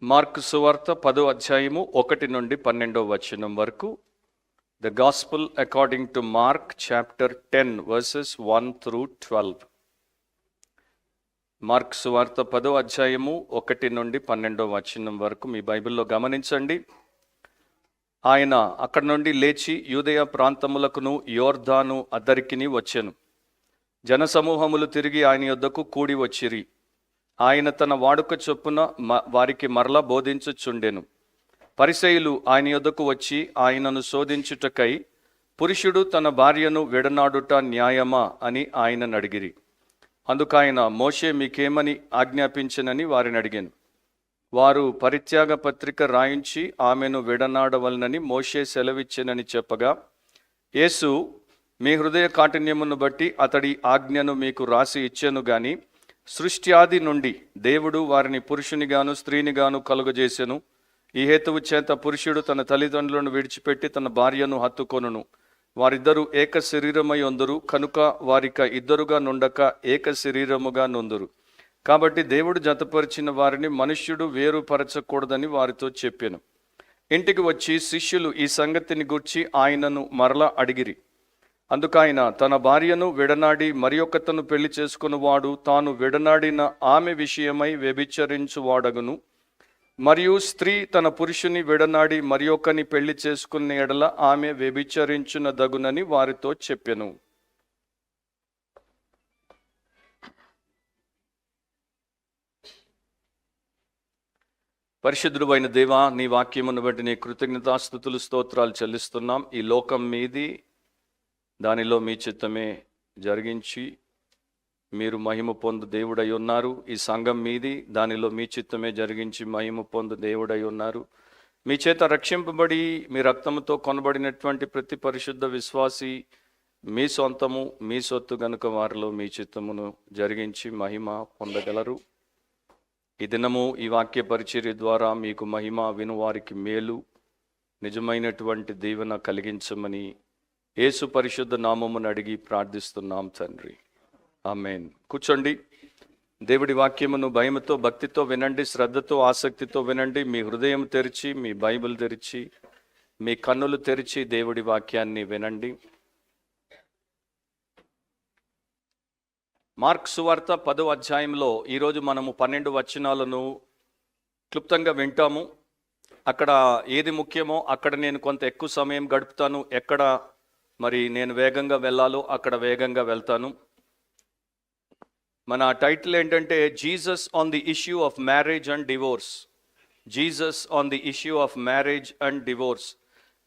Mark సువార్త 10వ అధ్యాయము 1 నుండి 12వ వచనం వరకు. The gospel according to mark chapter 10 versus 1 through 12. Mark సువార్త 10వ అధ్యాయము 1 నుండి 12వ వచనం వరకు మీ బైబిల్లో గమనించండి. ఆయన అక్కడి నుండి లేచి యూదయ ప్రాంతములకును యోర్దాను అద్దరికిని వచ్చెను. జనసమూహములు తిరిగి ఆయన యొద్దకు కూడి వచ్చిరి. ఆయన తన వాడుక చొప్పున వారికి మరలా బోధించుచుండెను. పరిసయ్యులు ఆయన యొద్దకు వచ్చి ఆయనను శోధించుటకై, పురుషుడు తన భార్యను విడనాడుట న్యాయమా అని ఆయనను అడిగిరి. అందుకైన మోషే మీకేమని ఆజ్ఞాపించనని వారిని అడిగాను. వారు పరిత్యాగ పత్రిక రాయించి ఆమెను విడనాడవలనని మోషే సెలవిచ్చెనని చెప్పగా, యేసు మీ హృదయ కాఠిన్యమును బట్టి అతడి ఆజ్ఞను మీకు రాసి ఇచ్చెను గాని, సృష్టి ఆది నుండి దేవుడు వారిని పురుషునిగాను స్త్రీనిగాను కలుగజేసెను. ఈ హేతువు చేత పురుషుడు తన తల్లిదండ్రులను విడిచిపెట్టి తన భార్యను హత్తుకొనును. వారిద్దరూ ఏక శరీరమై ఉందురు. కనుక వారిక ఇద్దరుగా నుండక ఏక శరీరముగా నొందురు. కాబట్టి దేవుడు జతపరిచిన వారిని మనుష్యుడు వేరుపరచకూడదని వారితో చెప్పాను. ఇంటికి వచ్చి శిష్యులు ఈ సంగతిని గూర్చి ఆయనను మరలా అడిగిరి. అందుకైన తన భార్యను విడనాడి మరి ఒకతను పెళ్లి చేసుకున్నవాడు తాను విడనాడిన ఆమె విషయమై వ్యభిచరించువాడగును. మరియు స్త్రీ తన పురుషుని విడనాడి మరి ఒకని పెళ్లి చేసుకున్న ఎడల ఆమె వ్యభిచరించునదగునని వారితో చెప్పెను. పరిశుద్ధుడు అయిన దేవా, నీ వాక్యమును బట్టి నీ కృతజ్ఞతాస్తుతులు స్తోత్రాలు చెల్లిస్తున్నాం. ఈ లోకం మీది, దానిలో మీ చిత్తమే జరిగించి మీరు మహిమ పొందు దేవుడై ఉన్నారు. ఈ సంఘం మీది, దానిలో మీ చిత్తమే జరిగించి మహిమ పొందు దేవుడై ఉన్నారు. మీ చేత రక్షింపబడి మీ రక్తముతో కొనబడినటువంటి ప్రతి పరిశుద్ధ విశ్వాసి మీ సొంతము, మీ సొత్తు గనుక వారిలో మీ చిత్తమును జరిగించి మహిమ పొందగలరు. ఈ దినము ఈ వాక్య పరిచర్య ద్వారా మీకు మహిమ, వినువారికి మేలు, నిజమైనటువంటి దీవెన కలిగించమని యేసు పరిశుద్ధ నామమును అడిగి ప్రార్థిస్తున్నాం తండ్రి, ఆమేన్. కూర్చోండి. దేవుడి వాక్యమును భయముతో, భక్తితో వినండి. శ్రద్ధతో, ఆసక్తితో వినండి. మీ హృదయం తెరిచి, మీ బైబిల్ తెరిచి, మీ కన్నులు తెరిచి దేవుడి వాక్యాన్ని వినండి. మార్క్ సువార్త 10వ అధ్యాయంలో ఈరోజు మనము 12 వచనాలను క్లుప్తంగా వింటాము. అక్కడ ఏది ముఖ్యమో అక్కడ నేను కొంత ఎక్కువ సమయం గడుపుతాను. ఎక్కడ మరి నేను వేగంగా వెళ్ళాలో అక్కడ వేగంగా వెళ్తాను. మన టైటిల్ ఏంటంటే Jesus on the issue of marriage and divorce. Jesus on the issue of marriage and divorce.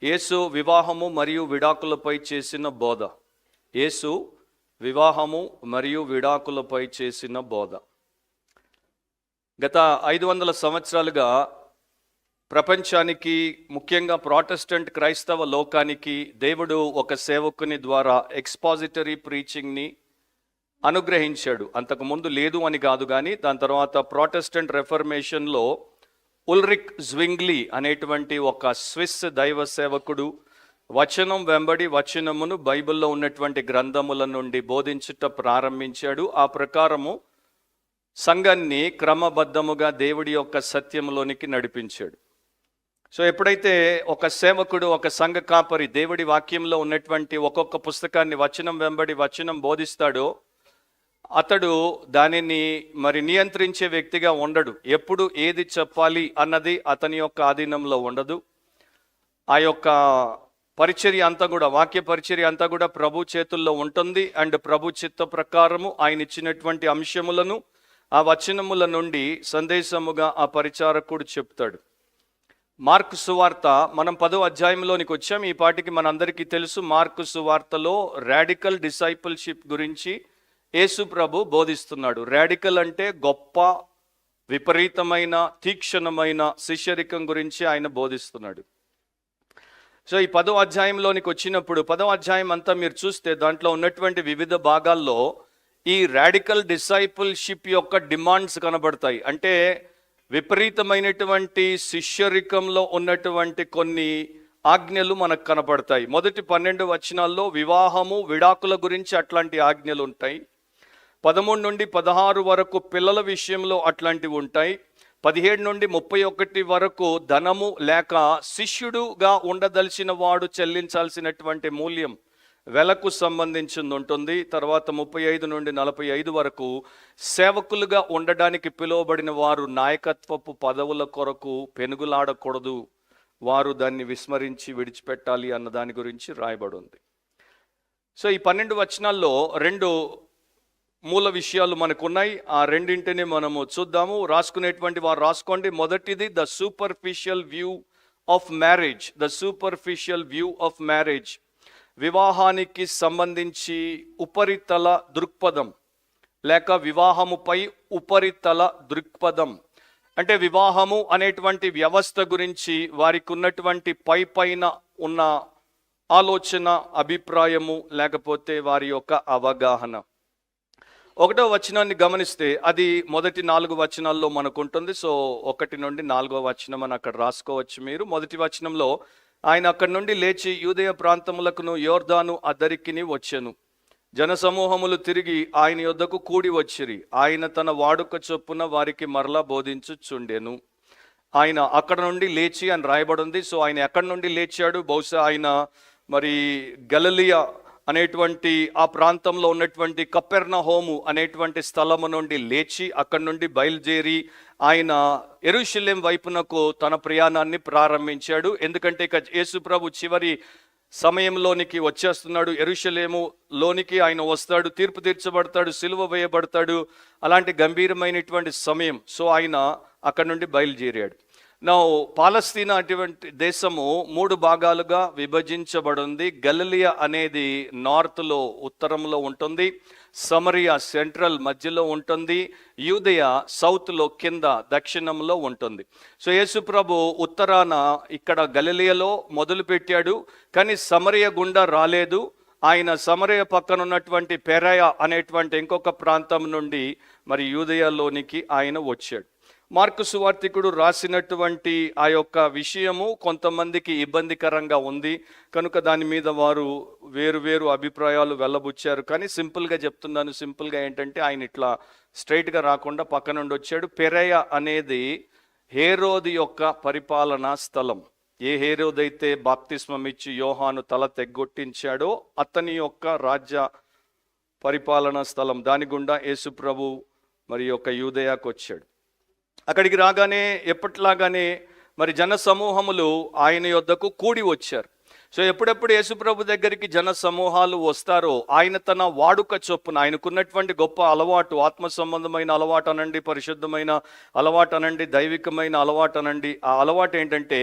యేసు వివాహము మరియు విడాకులపై చేసిన బోధ. యేసు వివాహము మరియు విడాకులపై చేసిన బోధ. గత 500 సంవత్సరాలుగా ప్రపంచానికి, ముఖ్యంగా ప్రాటెస్టెంట్ క్రైస్తవ లోకానికి దేవుడు ఒక సేవకుని ద్వారా ఎక్స్పాజిటరీ ప్రీచింగ్ని అనుగ్రహించాడు. అంతకుముందు లేదు అని కాదు, కానీ దాని తర్వాత ప్రాటెస్టెంట్ రెఫర్మేషన్లో ఉల్రిక్ జ్వింగ్లీ అనేటువంటి ఒక స్విస్ దైవ సేవకుడు వచనం వెంబడి వచనమును బైబిల్లో ఉన్నటువంటి గ్రంథముల నుండి బోధించుట ప్రారంభించాడు. ఆ ప్రకారము సంఘాన్ని క్రమబద్ధముగా దేవుడి యొక్క సత్యంలోనికి నడిపించాడు. సో ఎప్పుడైతే ఒక సేవకుడు, ఒక సంఘ కాపరి దేవుడి వాక్యంలో ఉన్నటువంటి ఒక్కొక్క పుస్తకాన్ని వచనం వెంబడి వచనం బోధిస్తాడో అతడు దానిని మరి నియంత్రించే వ్యక్తిగా ఉండడు. ఎప్పుడు ఏది చెప్పాలి అన్నది అతని యొక్క ఆధీనంలో ఉండదు. ఆ యొక్క పరిచర్య అంతా కూడా, వాక్య పరిచర్య అంతా కూడా ప్రభు చేతుల్లో ఉంటుంది. అండ్ ప్రభు చిత్త ప్రకారము ఆయన ఇచ్చినటువంటి అంశములను ఆ వచనముల నుండి సందేశముగా ఆ పరిచారకుడు చెప్తాడు. మార్కు సువార్త మనం 10వ అధ్యాయంలోనికి వచ్చాం. ఈ పాటికి మనందరికీ తెలుసు, మార్కు సువార్తలో రాడికల్ డిసైపుల్షిప్ గురించి యేసు ప్రభు బోధిస్తున్నాడు. రాడికల్ అంటే గొప్ప, విపరీతమైన, తీక్షణమైన శిష్యరికం గురించి ఆయన బోధిస్తున్నాడు. సో ఈ 10వ అధ్యాయంలోనికి వచ్చినప్పుడు 10వ అధ్యాయం అంతా మీరు చూస్తే దాంట్లో ఉన్నటువంటి వివిధ భాగాల్లో ఈ రాడికల్ డిసైపుల్షిప్ యొక్క డిమాండ్స్ కనబడతాయి. అంటే విపరీతమైనటువంటి శిష్యరికంలో ఉన్నటువంటి కొన్ని ఆజ్ఞలు మనకు కనపడతాయి. మొదటి 12 వచనాల్లో వివాహము, విడాకుల గురించి అట్లాంటి ఆజ్ఞలు ఉంటాయి. 13 నుండి 16 వరకు పిల్లల విషయంలో అట్లాంటివి ఉంటాయి. 17 నుండి 31 వరకు ధనము లేక శిష్యుడుగా ఉండదలిచిన వాడు చెల్లించాల్సినటువంటి మూల్యం వెలకు సంబంధించింది ఉంటుంది. తర్వాత 35 నుండి 45 వరకు సేవకులుగా ఉండడానికి పిలువబడిన వారు నాయకత్వపు పదవుల కొరకు పెనుగులాడకూడదు, వారు దాన్ని విస్మరించి విడిచిపెట్టాలి అన్న దాని గురించి రాయబడి ఉంది. సో ఈ 12 వచనాల్లో 2 మూల విషయాలు మనకున్నాయి. ఆ రెండింటిని మనము చూద్దాము. రాసుకునేటువంటి వారు రాసుకోండి. మొదటిది the superficial view of marriage. The superficial view of marriage, వివాహానికి సంబంధించి ఉపరితల దృక్పథం లేక వివాహముపై ఉపరితల దృక్పథం. అంటే వివాహము అనేటువంటి వ్యవస్థ గురించి వారికి ఉన్నటువంటి పైన ఉన్న ఆలోచన, అభిప్రాయము, లేకపోతే వారి యొక్క అవగాహన. 1వ వచనాన్ని గమనిస్తే అది మొదటి 4 వచనాల్లో మనకు ఉంటుంది. సో 1 నుండి 4వ వచనం అని అక్కడ రాసుకోవచ్చు మీరు. మొదటి వచనంలో ఆయన అక్కడి నుండి లేచి యూదయ ప్రాంతములకును యోర్దాను అద్దరికిని వచ్చెను. జనసమూహములు తిరిగి ఆయన యొద్దకు కూడి వచ్చిరి. ఆయన తన వాడుక చొప్పున వారికి మరలా బోధించుచుండెను. ఆయన అక్కడ నుండి లేచి అని రాయబడి ఉంది. సో ఆయన ఎక్కడి నుండి లేచాడు? బహుశా ఆయన మరి గలిలయ అనేటువంటి ఆ ప్రాంతంలో ఉన్నటువంటి కపెర్నహూము అనేటువంటి స్థలము నుండి లేచి అక్కడి నుండి బయలుదేరి ఆయన యెరూషలేం వైపునకు తన ప్రయాణాన్ని ప్రారంభించాడు. ఎందుకంటే ఇక యేసు ప్రభు చివరి సమయంలోనికి వచ్చేస్తున్నాడు. యెరూషలేములోనికి ఆయన వస్తాడు, తీర్పు తీర్చబడతాడు, సిలువ వేయబడతాడు. అలాంటి గంభీరమైనటువంటి సమయం. సో ఆయన అక్కడి నుండి బయలుదేరాడు. నా పాలస్తీనా అటువంటి దేశము 3 భాగాలుగా విభజించబడింది. గలిలయ అనేది నార్త్లో ఉత్తరంలో ఉంటుంది, సమరియా సెంట్రల్ మధ్యలో ఉంటుంది, యూదయ సౌత్లో కింద దక్షిణంలో ఉంటుంది. సో యేసు ప్రభు ఉత్తరాన ఇక్కడ గలిలయలో మొదలు పెట్టాడు, కానీ సమరయ గుండా రాలేదు. ఆయన సమరయ పక్కన ఉన్నటువంటి పెరయ అనేటువంటి ఇంకొక ప్రాంతం నుండి మరి యూదయలోనికి ఆయన వచ్చాడు. మార్కు సువార్తికుడు రాసినటువంటి ఆ యొక్క విషయము కొంతమందికి ఇబ్బందికరంగా ఉంది కనుక దాని మీద వారు వేరు అభిప్రాయాలు వెళ్ళబుచ్చారు. కానీ సింపుల్గా చెప్తున్నాను. సింపుల్గా ఏంటంటే ఆయన ఇట్లా స్ట్రైట్గా రాకుండా పక్క నుండి వచ్చాడు. పెరయ అనేది హేరోదు యొక్క పరిపాలనా స్థలం. ఏ హేరోదైతే బాప్తిస్మం ఇచ్చి యోహాను తల తెగ్గొట్టించాడో అతని యొక్క రాజ్య పరిపాలనా స్థలం. దాని గుండా యేసు ప్రభు మరి యొక్క యూదయాకు వచ్చాడు. అక్కడికి రాగానే ఎప్పట్లాగానే మరి జన సమూహములు ఆయన యొద్దకు కూడి వచ్చారు. సో ఎప్పుడెప్పుడు యేసుప్రభు దగ్గరికి జన సమూహాలు వస్తారో ఆయన తన వాడుక చొప్పున ఆయనకున్నటువంటి గొప్ప అలవాటు, ఆత్మ సంబంధమైన అలవాటు అనండి, పరిశుద్ధమైన అలవాటు అనండి, దైవికమైన అలవాటు అనండి. ఆ అలవాటు ఏంటంటే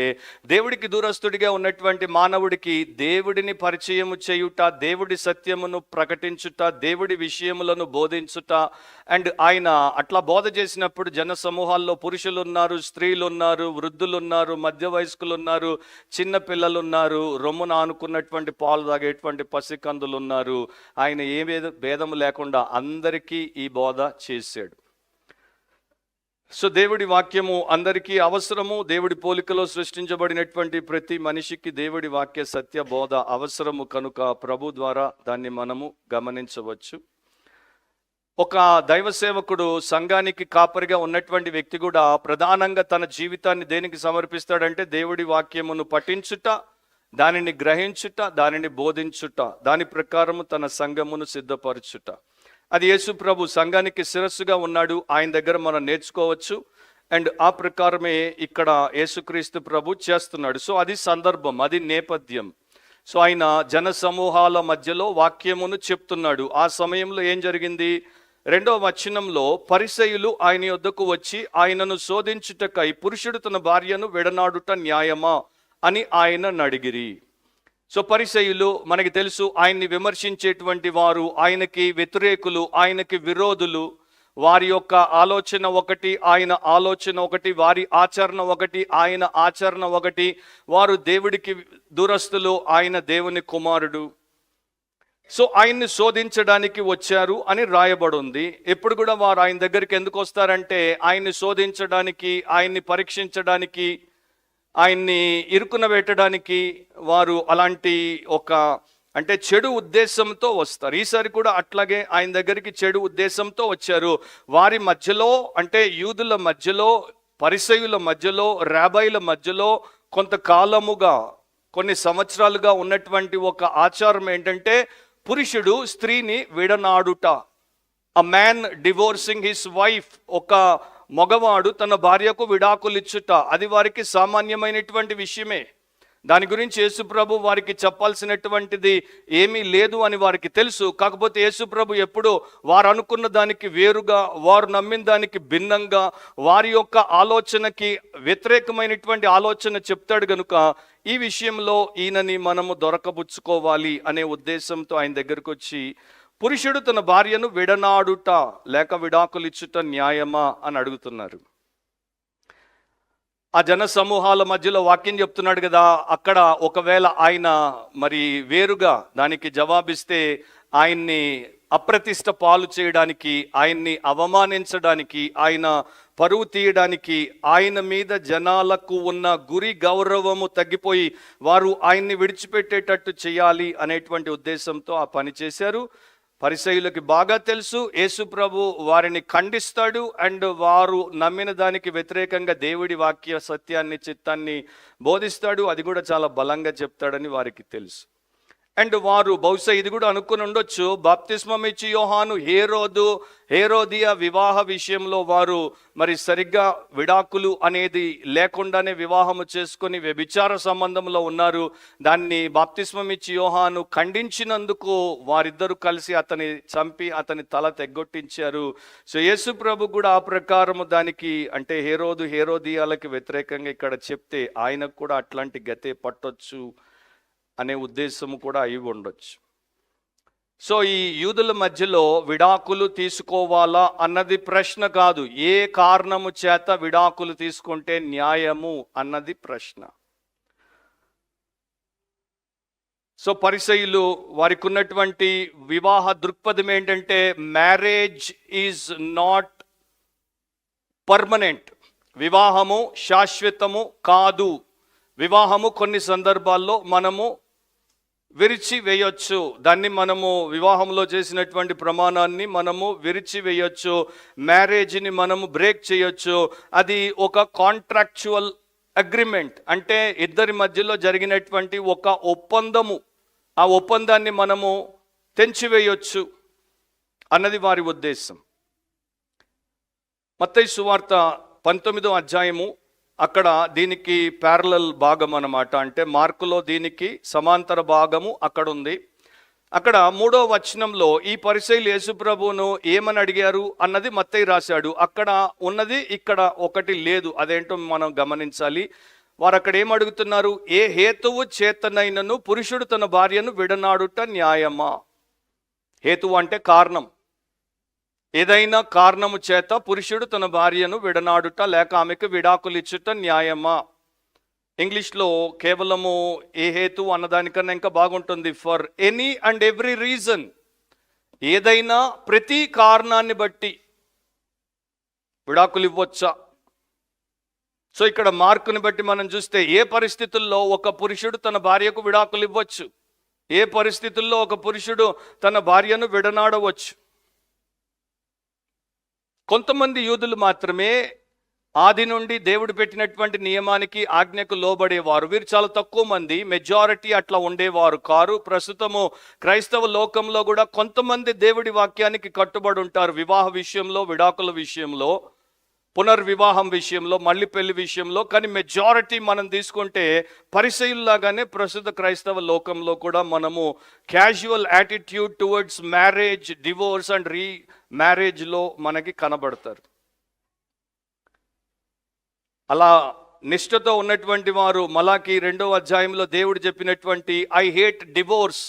దేవుడికి దూరస్తుడిగా ఉన్నటువంటి మానవుడికి దేవుడిని పరిచయము చేయుట, దేవుడి సత్యమును ప్రకటించుట, దేవుడి విషయములను బోధించుట. అండ్ ఆయన అట్లా బోధ చేసినప్పుడు జన సమూహాల్లో పురుషులు ఉన్నారు, స్త్రీలు ఉన్నారు, వృద్ధులు ఉన్నారు, మధ్య వయస్కులు ఉన్నారు, చిన్న పిల్లలు ఉన్నారు, రొమ్మున ఆనుకున్నటువంటి పాలు తాగేటువంటి పసికందులు ఉన్నారు. ఆయన ఏ భేదము లేకుండా అందరికీ ఈ బోధ చేశాడు. సో దేవుడి వాక్యము అందరికీ అవసరము. దేవుడి పోలికలో సృష్టించబడినటువంటి ప్రతి మనిషికి దేవుడి వాక్య సత్య బోధ అవసరము కనుక ప్రభు ద్వారా దాన్ని మనము గమనించవచ్చు. ఒక దైవ సేవకుడు సంఘానికి కాపరిగా ఉన్నటువంటి వ్యక్తి కూడా ప్రధానంగా తన జీవితాన్ని దేనికి సమర్పిస్తాడంటే దేవుడి వాక్యమును పఠించుట, దానిని గ్రహించుట, దానిని బోధించుట, దాని ప్రకారము తన సంఘమును సిద్ధపరచుట. అది యేసు ప్రభు సంఘానికి శిరస్సుగా ఉన్నాడు. ఆయన దగ్గర మనం నేర్చుకోవచ్చు. అండ్ ఆ ప్రకారమే ఇక్కడ యేసుక్రీస్తు ప్రభు చేస్తున్నాడు. సో అది సందర్భం, అది నేపథ్యం. సో ఆయన జన సమూహాల మధ్యలో వాక్యమును చెప్తున్నాడు. ఆ సమయంలో ఏం జరిగింది? 2వ వచనంలో పరిసయ్యులు ఆయన యొద్దకు వచ్చి ఆయనను శోధించుటకై పురుషుడు తన భార్యను విడనాడుట న్యాయమా అని ఆయనను అడిగిరి. సో పరిసయ్యులు మనకి తెలుసు, ఆయన్ని విమర్శించేటువంటి వారు, ఆయనకి వ్యతిరేకులు, ఆయనకి విరోధులు. వారి యొక్క ఆలోచన ఒకటి, ఆయన ఆలోచన ఒకటి, వారి ఆచరణ ఒకటి, ఆయన ఆచరణ ఒకటి. వారు దేవుడికి దూరస్తులు, ఆయన దేవుని కుమారుడు. సో ఆయన్ని శోధించడానికి వచ్చారు అని రాయబడి ఉంది. ఎప్పుడు కూడా వారు ఆయన దగ్గరికి ఎందుకు వస్తారంటే ఆయన్ని శోధించడానికి, ఆయన్ని పరీక్షించడానికి, ఆయన్ని ఇరుకున పెట్టడానికి వారు అలాంటి ఒక అంటే చెడు ఉద్దేశంతో వస్తారు. ఈసారి కూడా అట్లాగే ఆయన దగ్గరికి చెడు ఉద్దేశంతో వచ్చారు. వారి మధ్యలో అంటే యూదుల మధ్యలో పరిసయ్యుల మధ్యలో, రాబైల మధ్యలో కొంతకాలముగా, కొన్ని సంవత్సరాలుగా ఉన్నటువంటి ఒక ఆచారం ఏంటంటే పురుషుడు స్త్రీని విడనాడుట. అ మ్యాన్ డివోర్సింగ్ హిస్ వైఫ్, ఒక మగవాడు తన భార్యకు విడాకులిచ్చుట, అది వారికి సామాన్యమైనటువంటి విషయమే. దాని గురించి యేసుప్రభు వారికి చెప్పాల్సినటువంటిది ఏమీ లేదు అని వారికి తెలుసు. కాకపోతే యేసుప్రభు ఎప్పుడు వారు అనుకున్న దానికి వేరుగా, వారు నమ్మిన దానికి భిన్నంగా, వారి యొక్క ఆలోచనకి వ్యతిరేకమైనటువంటి ఆలోచన చెప్తాడు గనుక ఈ విషయంలో ఈయనని మనము దొరకబుచ్చుకోవాలి అనే ఉద్దేశంతో ఆయన దగ్గరకు వచ్చి, పురుషుడు తన భార్యను విడనాడుట లేక విడాకులిచ్చుట న్యాయమా అని అడుగుతున్నారు. ఆ జన సమూహాల మధ్యలో వాక్యం చెప్తున్నాడు కదా, అక్కడ ఒకవేళ ఆయన మరి వేరుగా దానికి జవాబిస్తే ఆయన్ని అప్రతిష్ట పాలు చేయడానికి, ఆయన్ని అవమానించడానికి, ఆయన పరువు తీయడానికి, ఆయన మీద జనాలకు ఉన్న గురి గౌరవము తగ్గిపోయి వారు ఆయన్ని విడిచిపెట్టేటట్టు చేయాలి అనేటువంటి ఉద్దేశంతో ఆ పని చేశారు. పరిసయ్యులకి బాగా తెలుసు, యేసు ప్రభు వారిని ఖండిస్తాడు అండ్ వారు నమ్మిన దానికి వ్యతిరేకంగా దేవుడి వాక్య సత్యాన్ని, చిత్తాన్ని బోధిస్తాడు. అది కూడా చాలా బలంగా చెప్తాడని వారికి తెలుసు. అండ్ వారు బహుశా ఇది కూడా అనుకుని ఉండొచ్చు, బాప్తిస్మం ఇచ్చి యోహాను హేరోదియా వివాహ విషయంలో వారు మరి సరిగ్గా విడాకులు అనేది లేకుండానే వివాహము చేసుకొని వ్యభిచార సంబంధంలో ఉన్నారు. దాన్ని బాప్తిస్మం ఇచ్చి యోహాను ఖండించినందుకు వారిద్దరూ కలిసి అతని చంపి అతని తల తెగ్గొట్టించారు. సో యేసు ప్రభు కూడా ఆ ప్రకారము దానికి, అంటే హేరోదియాలకి వ్యతిరేకంగా ఇక్కడ చెప్తే ఆయనకు కూడా అట్లాంటి గతే పట్టొచ్చు అనే ఉద్దేశము కూడా అయి ఉండొచ్చు. సో ఈ యూదుల మధ్యలో విడాకులు తీసుకోవాలా అన్నది ప్రశ్న కాదు, ఏ కారణము చేత విడాకులు తీసుకుంటే న్యాయము అన్నది ప్రశ్న. సో పరిసయ్యులు వారికి ఉన్నటువంటి వివాహ దృక్పథం ఏంటంటే మ్యారేజ్ ఈజ్ నాట్ పర్మనెంట్, వివాహము శాశ్వతము కాదు. వివాహము కొన్ని సందర్భాల్లో మనము విరిచి వేయొచ్చు, దాన్ని మనము వివాహంలో చేసినటువంటి ప్రమాణాన్ని మనము విరిచి వేయొచ్చు, మ్యారేజ్ని మనము బ్రేక్ చేయొచ్చు. అది ఒక కాంట్రాక్చువల్ అగ్రిమెంట్, అంటే ఇద్దరి మధ్యలో జరిగినటువంటి ఒక ఒప్పందము. ఆ ఒప్పందాన్ని మనము తెంచివేయొచ్చు అన్నది వారి ఉద్దేశం. మత్తయి సువార్త 19వ అధ్యాయము, అక్కడ దీనికి ప్యారలల్ భాగం అన్నమాట, అంటే మార్కులో దీనికి సమాంతర భాగము అక్కడ ఉంది. అక్కడ 3వ వచనంలో ఈ పరిసయ్యులు యేసుప్రభువును ఏమని అడిగారు అన్నది మత్తయి రాశాడు. అక్కడ ఉన్నది ఇక్కడ ఒకటి లేదు, అదేంటో మనం గమనించాలి. వారు అక్కడ ఏమడుగుతున్నారు, ఏ హేతువు చేతనైనను పురుషుడు తన భార్యను విడనాడుట న్యాయమా? హేతువు అంటే కారణం, ఏదైనా కారణము చేత పురుషుడు తన భార్యను విడనాడుట లేక ఆమెకు విడాకులు ఇచ్చుట న్యాయమా? ఇంగ్లీష్లో కేవలము ఏ హేతు అన్నదానికన్నా ఇంకా బాగుంటుంది, for any and every reason, ఏదైనా ప్రతి కారణాన్ని బట్టి విడాకులు ఇవ్వచ్చా? సో ఇక్కడ మార్కుని బట్టి మనం చూస్తే ఏ పరిస్థితుల్లో ఒక పురుషుడు తన భార్యకు విడాకులు ఇవ్వచ్చు, ఏ పరిస్థితుల్లో ఒక పురుషుడు తన భార్యను విడనాడవచ్చు. కొంతమంది యూదులు మాత్రమే ఆది నుండి దేవుడు పెట్టినటువంటి నియమానికి, ఆజ్ఞకు లోబడేవారు. వీరు చాలా తక్కువ మంది, మెజారిటీ అట్లా ఉండేవారు కారు. ప్రస్తుతము క్రైస్తవ లోకంలో కూడా కొంతమంది దేవుడి వాక్యానికి కట్టుబడి ఉంటారు, వివాహ విషయంలో, విడాకుల విషయంలో, పునర్వివాహం విషయంలో, మళ్ళీ పెళ్లి విషయంలో. కానీ మెజారిటీ మనం తీసుకుంటే పరిసయ్యుల్లాగానే ప్రస్తుత క్రైస్తవ లోకంలో కూడా మనము casual attitude towards marriage, divorce and మ్యారేజ్లో మనకి కనబడతారు. అలా నిష్ఠతో ఉన్నటువంటి వారు మలాకి 2వ అధ్యాయంలో దేవుడు చెప్పినటువంటి ఐ హేట్ డివోర్స్,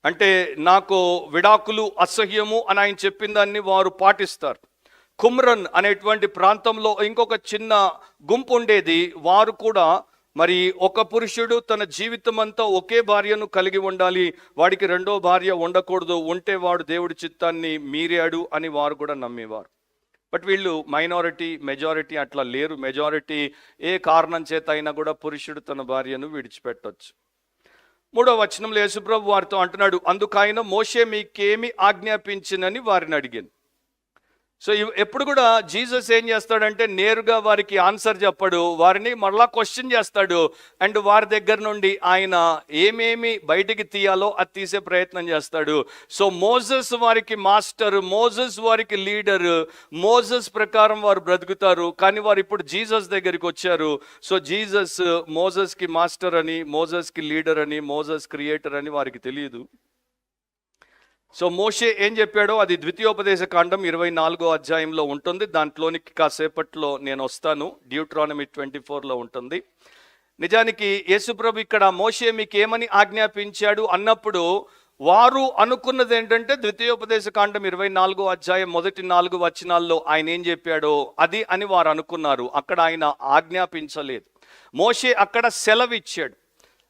అంటే నాకు విడాకులు అసహ్యము అని ఆయన చెప్పిన దాన్ని వారు పాటిస్తారు. కుమ్రన్ అనేటువంటి ప్రాంతంలో ఇంకొక చిన్న గుంపు ఉండేది, వారు కూడా మరి ఒక పురుషుడు తన జీవితం అంతా ఒకే భార్యను కలిగి ఉండాలి, వాడికి రెండో భార్య ఉండకూడదు, ఉంటే వాడు దేవుడి చిత్తాన్ని మీరాడు అని వారు కూడా నమ్మేవారు. బట్ వీళ్ళు మైనారిటీ, మెజారిటీ అట్లా లేరు. మెజారిటీ ఏ కారణం చేత అయినా కూడా పురుషుడు తన భార్యను విడిచిపెట్టవచ్చు. 3వ వచనంలో యేసుప్రభు వారితో అంటున్నాడు, అందుకైనా మోషే మీకేమి ఆజ్ఞాపించినని వారిని అడిగాను. సో ఎప్పుడు కూడా జీసస్ ఏం చేస్తాడంటే నేరుగా వారికి ఆన్సర్ చెప్పడు, వారిని మరలా క్వశ్చన్ చేస్తాడు. అండ్ వారి దగ్గర నుండి ఆయన ఏమేమి బయటికి తీయాలో అది తీసే ప్రయత్నం చేస్తాడు. సో మోజెస్ వారికి మాస్టర్, మోజెస్ వారికి లీడర్, మోజెస్ ప్రకారం వారు బ్రతుకుతారు. కానీ వారు ఇప్పుడు జీసస్ దగ్గరికి వచ్చారు. సో జీసస్ మోజెస్కి మాస్టర్ అని, మోజెస్కి లీడర్ అని, మోజెస్ క్రియేటర్ అని వారికి తెలియదు. సో మోషే ఏం చెప్పాడో అది ద్వితీయోపదేశ కాండం 24వ అధ్యాయంలో ఉంటుంది. దాంట్లోనికి కాసేపట్లో నేను వస్తాను. డ్యూట్రానమీ 24లో ఉంటుంది. నిజానికి యేసుప్రభు ఇక్కడ మోషే మీకు ఏమని ఆజ్ఞాపించాడు అన్నప్పుడు వారు అనుకున్నది ఏంటంటే ద్వితీయోపదేశ కాండం 24వ అధ్యాయం మొదటి 4 వచనాల్లో ఆయన ఏం చెప్పాడో అది అని వారు అనుకున్నారు. అక్కడ ఆయన ఆజ్ఞాపించలేదు. మోషే అక్కడ సెలవిచ్చాడు,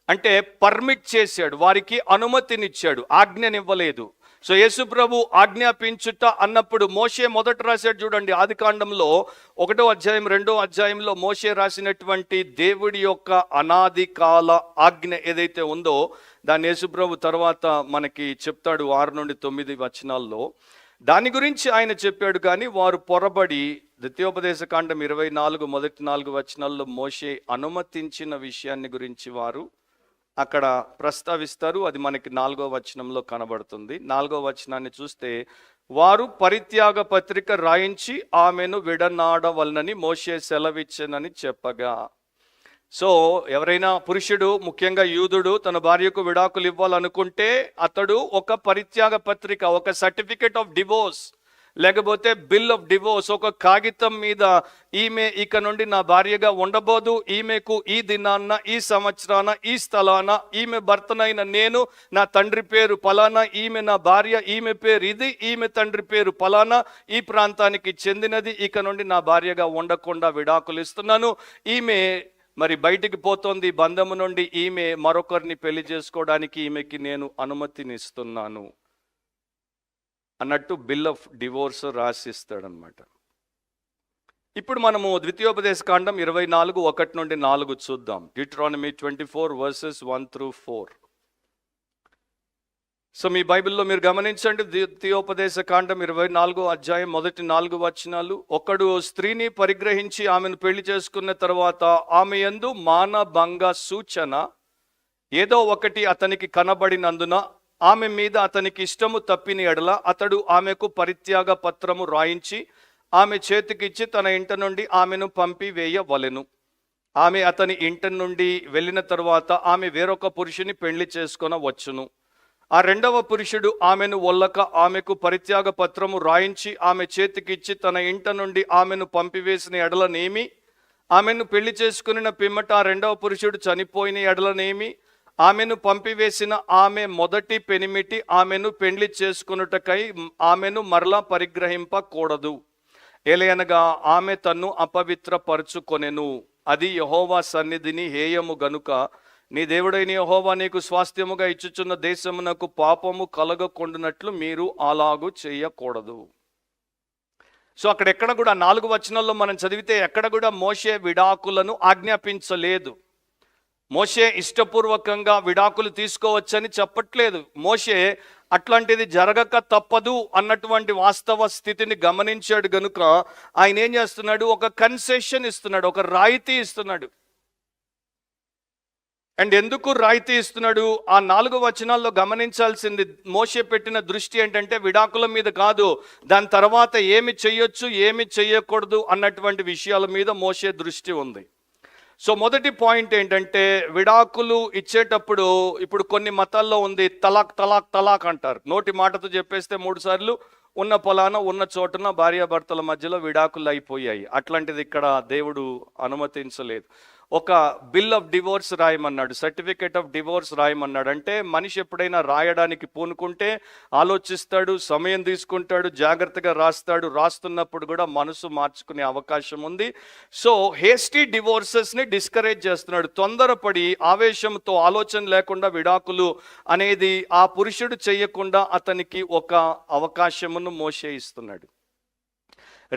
అంటే పర్మిట్ చేశాడు, వారికి అనుమతినిచ్చాడు, ఆజ్ఞనివ్వలేదు. సో యేసు ప్రభు ఆజ్ఞాపించుట అన్నప్పుడు మోషే మొదట రాశాడు చూడండి, ఆది కాండంలో 1వ అధ్యాయం 2వ అధ్యాయంలో మోషే రాసినటువంటి దేవుడి యొక్క అనాది కాల ఆజ్ఞ ఏదైతే ఉందో దాన్ని యేసు ప్రభు తర్వాత మనకి చెప్తాడు 6 నుండి 9 వచనాల్లో. దాని గురించి ఆయన చెప్పాడు. కానీ వారు పొరబడి ద్వితీయోపదేశ కాండం 24 మొదటి 4 వచనాల్లో మోషే అనుమతించిన విషయాన్ని గురించి వారు అక్కడ ప్రస్తావిస్తారు. అది మనకి 4వ వచనంలో కనబడుతుంది. 4వ వచనాన్ని చూస్తే వారు పరిత్యాగ పత్రిక రాయించి ఆమెను విడనాడవలనని మోషే సెలవిచ్చెనని చెప్పగా. సో ఎవరైనా పురుషుడు, ముఖ్యంగా యూదుడు, తన భార్యకు విడాకులు ఇవ్వాలనుకుంటే అతడు ఒక పరిత్యాగ పత్రిక, ఒక సర్టిఫికేట్ ఆఫ్ డివోర్స్ లేకపోతే బిల్ ఆఫ్ డివోర్స్, ఒక కాగితం మీద ఈమె ఇక నుండి నా భార్యగా ఉండబోదు, ఈమెకు ఈ దినాన్న, ఈ సంవత్సరాన, ఈ స్థలాన, ఈమె భర్తనైన నేను, నా తండ్రి పేరు పలానా, ఈమె నా భార్య, ఈమె పేరు ఇది, ఈమె తండ్రి పేరు పలానా, ఈ ప్రాంతానికి చెందినది, ఇక నుండి నా భార్యగా ఉండకుండా విడాకులు ఇస్తున్నాను, ఈమె మరి బయటికి పోతోంది బంధము నుండి, ఈమె మరొకరిని పెళ్లి చేసుకోవడానికి ఈమెకి నేను అనుమతినిస్తున్నాను అన్నట్టు బిల్ ఆఫ్ డివోర్స్ రాసిస్తాడనమాట. ఇప్పుడు మనము ద్వితీయోపదేశ కాండం 24 1 నుండి 4 చూద్దాం. Deuteronomy 24 verses 1 through 4. సో మీ బైబిల్లో మీరు గమనించండి, ద్వితీయోపదేశ కాండం 24వ అధ్యాయం మొదటి 4 వచనాలు. ఒకడు స్త్రీని పరిగ్రహించి ఆమెను పెళ్లి చేసుకున్న తర్వాత ఆమె యందు మానభంగ సూచన ఏదో ఒకటి అతనికి కనబడినందున ఆమె మీద అతనికి ఇష్టము తప్పిన ఎడల అతడు ఆమెకు పరిత్యాగ పత్రము రాయించి ఆమె చేతికిచ్చి తన ఇంట నుండి ఆమెను పంపివేయవలెను. ఆమె అతని ఇంటి నుండి వెళ్ళిన తరువాత ఆమె వేరొక పురుషుని పెళ్లి చేసుకొనవచ్చును. ఆ రెండవ పురుషుడు ఆమెను ఒల్లక ఆమెకు పరిత్యాగ పత్రము రాయించి ఆమె చేతికిచ్చి తన ఇంట నుండి ఆమెను పంపివేసిన ఎడలనేమి, ఆమెను పెళ్లి చేసుకున్న పిమ్మట ఆ రెండవ పురుషుడు చనిపోయిన ఎడలనేమి, ఆమెను పంపివేసిన ఆమె మొదటి పెనిమిటి ఆమెను పెళ్లి చేసుకున్నటకై ఆమెను మరలా పరిగ్రహింపకూడదు. ఏలయనగా ఆమె తన్ను అపవిత్రపరచుకొనెను, అది యెహోవా సన్నిధిని హేయము గనుక నీ దేవుడైన యెహోవా నీకు స్వాస్థ్యముగా ఇచ్చుచున్న దేశమునకు పాపము కలగకుండునట్లు మీరు అలాగు చేయకూడదు. సో అక్కడెక్కడ కూడా 4 వచనాల్లో మనం చదివితే ఎక్కడ కూడా మోషే విడాకులను ఆజ్ఞాపించలేదు. మోషే ఇష్టపూర్వకంగా విడాకులు తీసుకోవచ్చని చెప్పట్లేదు. మోషే అట్లాంటిది జరగక తప్పదు అన్నటువంటి వాస్తవ స్థితిని గమనించాడు గనుక ఆయన ఏం చేస్తున్నాడు, ఒక కన్సెషన్ ఇస్తున్నాడు, ఒక రాయితీ ఇస్తున్నాడు. అండ్ ఎందుకు రాయితీ ఇస్తున్నాడు? ఆ 4 వచనాల్లో గమనించాల్సింది, మోషే పెట్టిన దృష్టి ఏంటంటే విడాకుల మీద కాదు, దాని తర్వాత ఏమి చెయ్యొచ్చు ఏమి చెయ్యకూడదు అన్నటువంటి విషయాల మీద మోషే దృష్టి ఉంది. సో మొదటి పాయింట్ ఏంటంటే విడాకులు ఇచ్చేటప్పుడు ఇప్పుడు కొన్ని మతాల్లో ఉంది తలాక్ తలాక్ తలాక్ అంటారు. నోటి మాటతో చెప్పేస్తే 3 సార్లు ఉన్న పొలాన ఉన్న చోటున భార్యాభర్తల మధ్యలో విడాకులు అయిపోయాయి. అట్లాంటిది ఇక్కడ దేవుడు అనుమతించలేదు. ఒక బిల్ ఆఫ్ డివోర్స్ రాయమన్నాడు, సర్టిఫికేట్ ఆఫ్ డివోర్స్ రాయమన్నాడు. అంటే మనిషి ఎప్పుడైనా రాయడానికి పూనుకుంటే ఆలోచిస్తాడు, సమయం తీసుకుంటాడు, జాగ్రత్తగా రాస్తాడు. రాస్తున్నప్పుడు కూడా మనసు మార్చుకునే అవకాశం ఉంది. సో హేస్టీ డివోర్సెస్ని డిస్కరేజ్ చేస్తున్నాడు. తొందరపడి ఆవేశంతో ఆలోచన లేకుండా విడాకులు అనేది ఆ పురుషుడు చేయకుండా అతనికి ఒక అవకాశమును మోషే ఇస్తున్నాడు.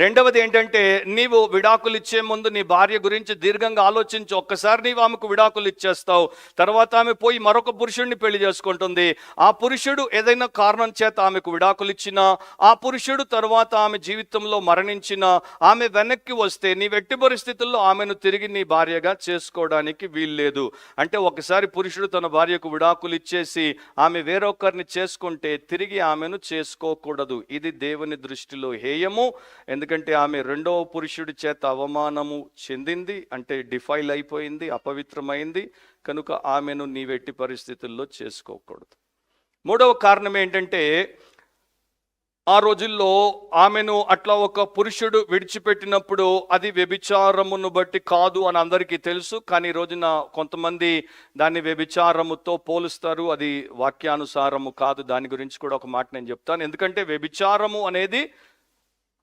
రెండవది ఏంటంటే, నీవు విడాకులు ఇచ్చే ముందు నీ భార్య గురించి దీర్ఘంగా ఆలోచించు. ఒక్కసారి నీవు ఆమెకు విడాకులు ఇచ్చేస్తావు, తర్వాత ఆమె పోయి మరొక పురుషుడిని పెళ్లి చేసుకుంటుంది. ఆ పురుషుడు ఏదైనా కారణం చేత ఆమెకు విడాకులు ఇచ్చినా, ఆ పురుషుడు తర్వాత ఆమె జీవితంలో మరణించినా, ఆమె వెనక్కి వస్తే నీ వెట్టి పరిస్థితుల్లో ఆమెను తిరిగి నీ భార్యగా చేసుకోవడానికి వీల్లేదు. అంటే ఒకసారి పురుషుడు తన భార్యకు విడాకులు ఇచ్చేసి ఆమె వేరొకరిని చేసుకుంటే తిరిగి ఆమెను చేసుకోకూడదు. ఇది దేవుని దృష్టిలో హేయము. ఎందుకంటే ఆమె రెండవ పురుషుడి చేత అవమానము చెందింది, అంటే డిఫైల్ అయిపోయింది, అపవిత్రమైంది. కనుక ఆమెను నీ వెట్టి పరిస్థితుల్లో చేసుకోకూడదు. మూడవ కారణం ఏంటంటే, ఆ రోజుల్లో ఆమెను అట్లా ఒక పురుషుడు విడిచిపెట్టినప్పుడు అది వ్యభిచారమును బట్టి కాదు అని అందరికీ తెలుసు. కానీ ఈ రోజున కొంతమంది దాన్ని వ్యభిచారముతో పోలుస్తారు. అది వాక్యానుసారము కాదు. దాని గురించి కూడా ఒక మాట నేను చెప్తాను. ఎందుకంటే వ్యభిచారము అనేది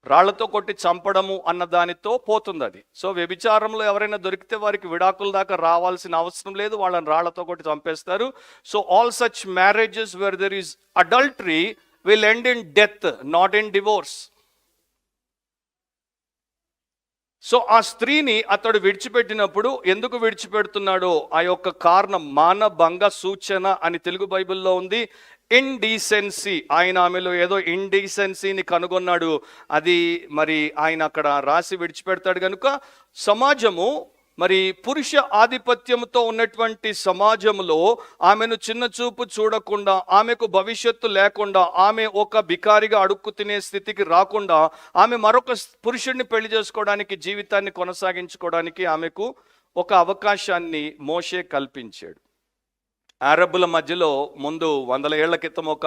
రాళ్లతో కొట్టి చంపడము అన్న దానితో పోతుంది అది. సో వ్యభిచారంలో ఎవరైనా దొరికితే వారికి విడాకుల దాకా రావాల్సిన అవసరం లేదు, వాళ్ళని రాళ్లతో కొట్టి చంపేస్తారు. So all such marriages where there is adultery will end in death, not in divorce. So ఆ స్త్రీని అతడు విడిచిపెట్టినప్పుడు ఎందుకు విడిచిపెడుతున్నాడో ఆ యొక్క కారణం మానభంగ సూచన అని తెలుగు బైబిల్లో ఉంది. ఇండీసెన్సీ, ఆయన ఆమెలో ఏదో ఇండీసెన్సీని కనుగొన్నాడు. అది మరి ఆయన అక్కడ రాసి విడిచిపెడతాడు. కనుక సమాజము మరి పురుష ఆధిపత్యంతో ఉన్నటువంటి సమాజంలో ఆమెను చిన్న చూపు చూడకుండా, ఆమెకు భవిష్యత్తు లేకుండా, ఆమె ఒక బికారిగా అడుక్కు తినే స్థితికి రాకుండా, ఆమె మరొక పురుషుడిని పెళ్లి చేసుకోవడానికి, జీవితాన్ని కొనసాగించుకోవడానికి ఆమెకు ఒక అవకాశాన్ని మోషే కల్పించాడు. అరబ్బుల మధ్యలో ముందు 100 ఏళ్ల క్రితం ఒక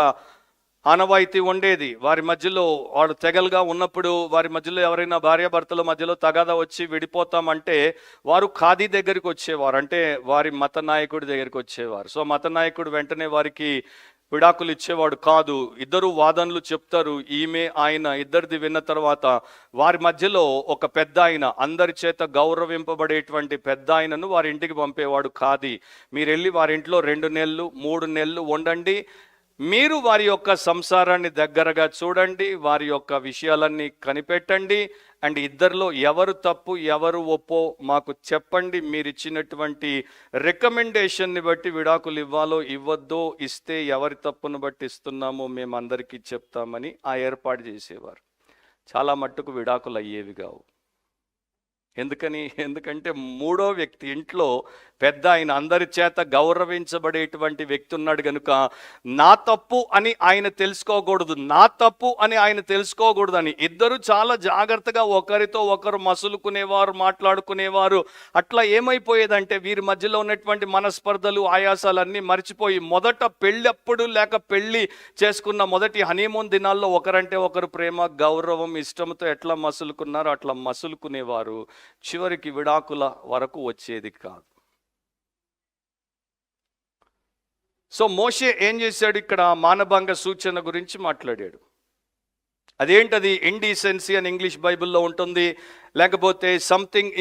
ఆనవాయితీ ఉండేది. వారి మధ్యలో వాడు తెగలుగా ఉన్నప్పుడు వారి మధ్యలో ఎవరైనా భార్యాభర్తల మధ్యలో తగాదా వచ్చి విడిపోతామంటే వారు ఖాదీ దగ్గరికి వచ్చేవారు, అంటే వారి మత నాయకుడి దగ్గరికి వచ్చేవారు. సో మత నాయకుడు వెంటనే వారికి విడాకులు ఇచ్చేవాడు కాదు. ఇద్దరు వాదనలు చెప్తారు, ఈమె ఆయన, ఇద్దరిది విన్న తర్వాత వారి మధ్యలో ఒక పెద్ద ఆయన, అందరి చేత గౌరవింపబడేటువంటి పెద్ద ఆయనను వారి ఇంటికి పంపేవాడు ఖాదీ. మీరు వెళ్ళి వారి ఇంట్లో 2 నెలలు 3 నెలలు ఉండండి, మీరు వారి యొక్క సంసారాన్ని దగ్గరగా చూడండి, వారి యొక్క విషయాలన్నీ కనిపెట్టండి, అండ్ ఇద్దరిలో ఎవరు తప్పు ఎవరు ఒప్పో మాకు చెప్పండి. మీరు ఇచ్చినటువంటి రికమెండేషన్ని బట్టి విడాకులు ఇవ్వాలో ఇవ్వద్దో, ఇస్తే ఎవరి తప్పును బట్టి ఇస్తున్నామో మేము అందరికీ చెప్తామని ఆ ఏర్పాటు చేసేవారు. చాలా మట్టుకు విడాకులు అయ్యేవి కావు. ఎందుకంటే మూడో వ్యక్తి, ఇంట్లో పెద్ద ఆయన, అందరి చేత గౌరవించబడేటువంటి వ్యక్తి ఉన్నాడు కనుక నా తప్పు అని ఆయన తెలుసుకోకూడదని ఇద్దరు చాలా జాగ్రత్తగా ఒకరితో ఒకరు మసులుకునేవారు, మాట్లాడుకునేవారు. అట్లా ఏమైపోయేదంటే వీరి మధ్యలో ఉన్నటువంటి మనస్పర్ధలు, ఆయాసాలన్నీ మర్చిపోయి మొదట పెళ్ళప్పుడు లేక పెళ్ళి చేసుకున్న మొదటి హనీమూన్ దినాల్లో ఒకరంటే ఒకరు ప్రేమ, గౌరవం, ఇష్టంతో ఎట్లా మసులుకున్నారో అట్లా మసులుకునేవారు. చివరికి విడాకుల వరకు వచ్చేది కాదు. సో మోషే ఏం చేశాడు? ఇక్కడ మానభంగ సూచన గురించి మాట్లాడాడు. అదేంటది? ఇండీసెన్సీ అని ఇంగ్లీష్ బైబిల్లో ఉంటుంది, లేకపోతే something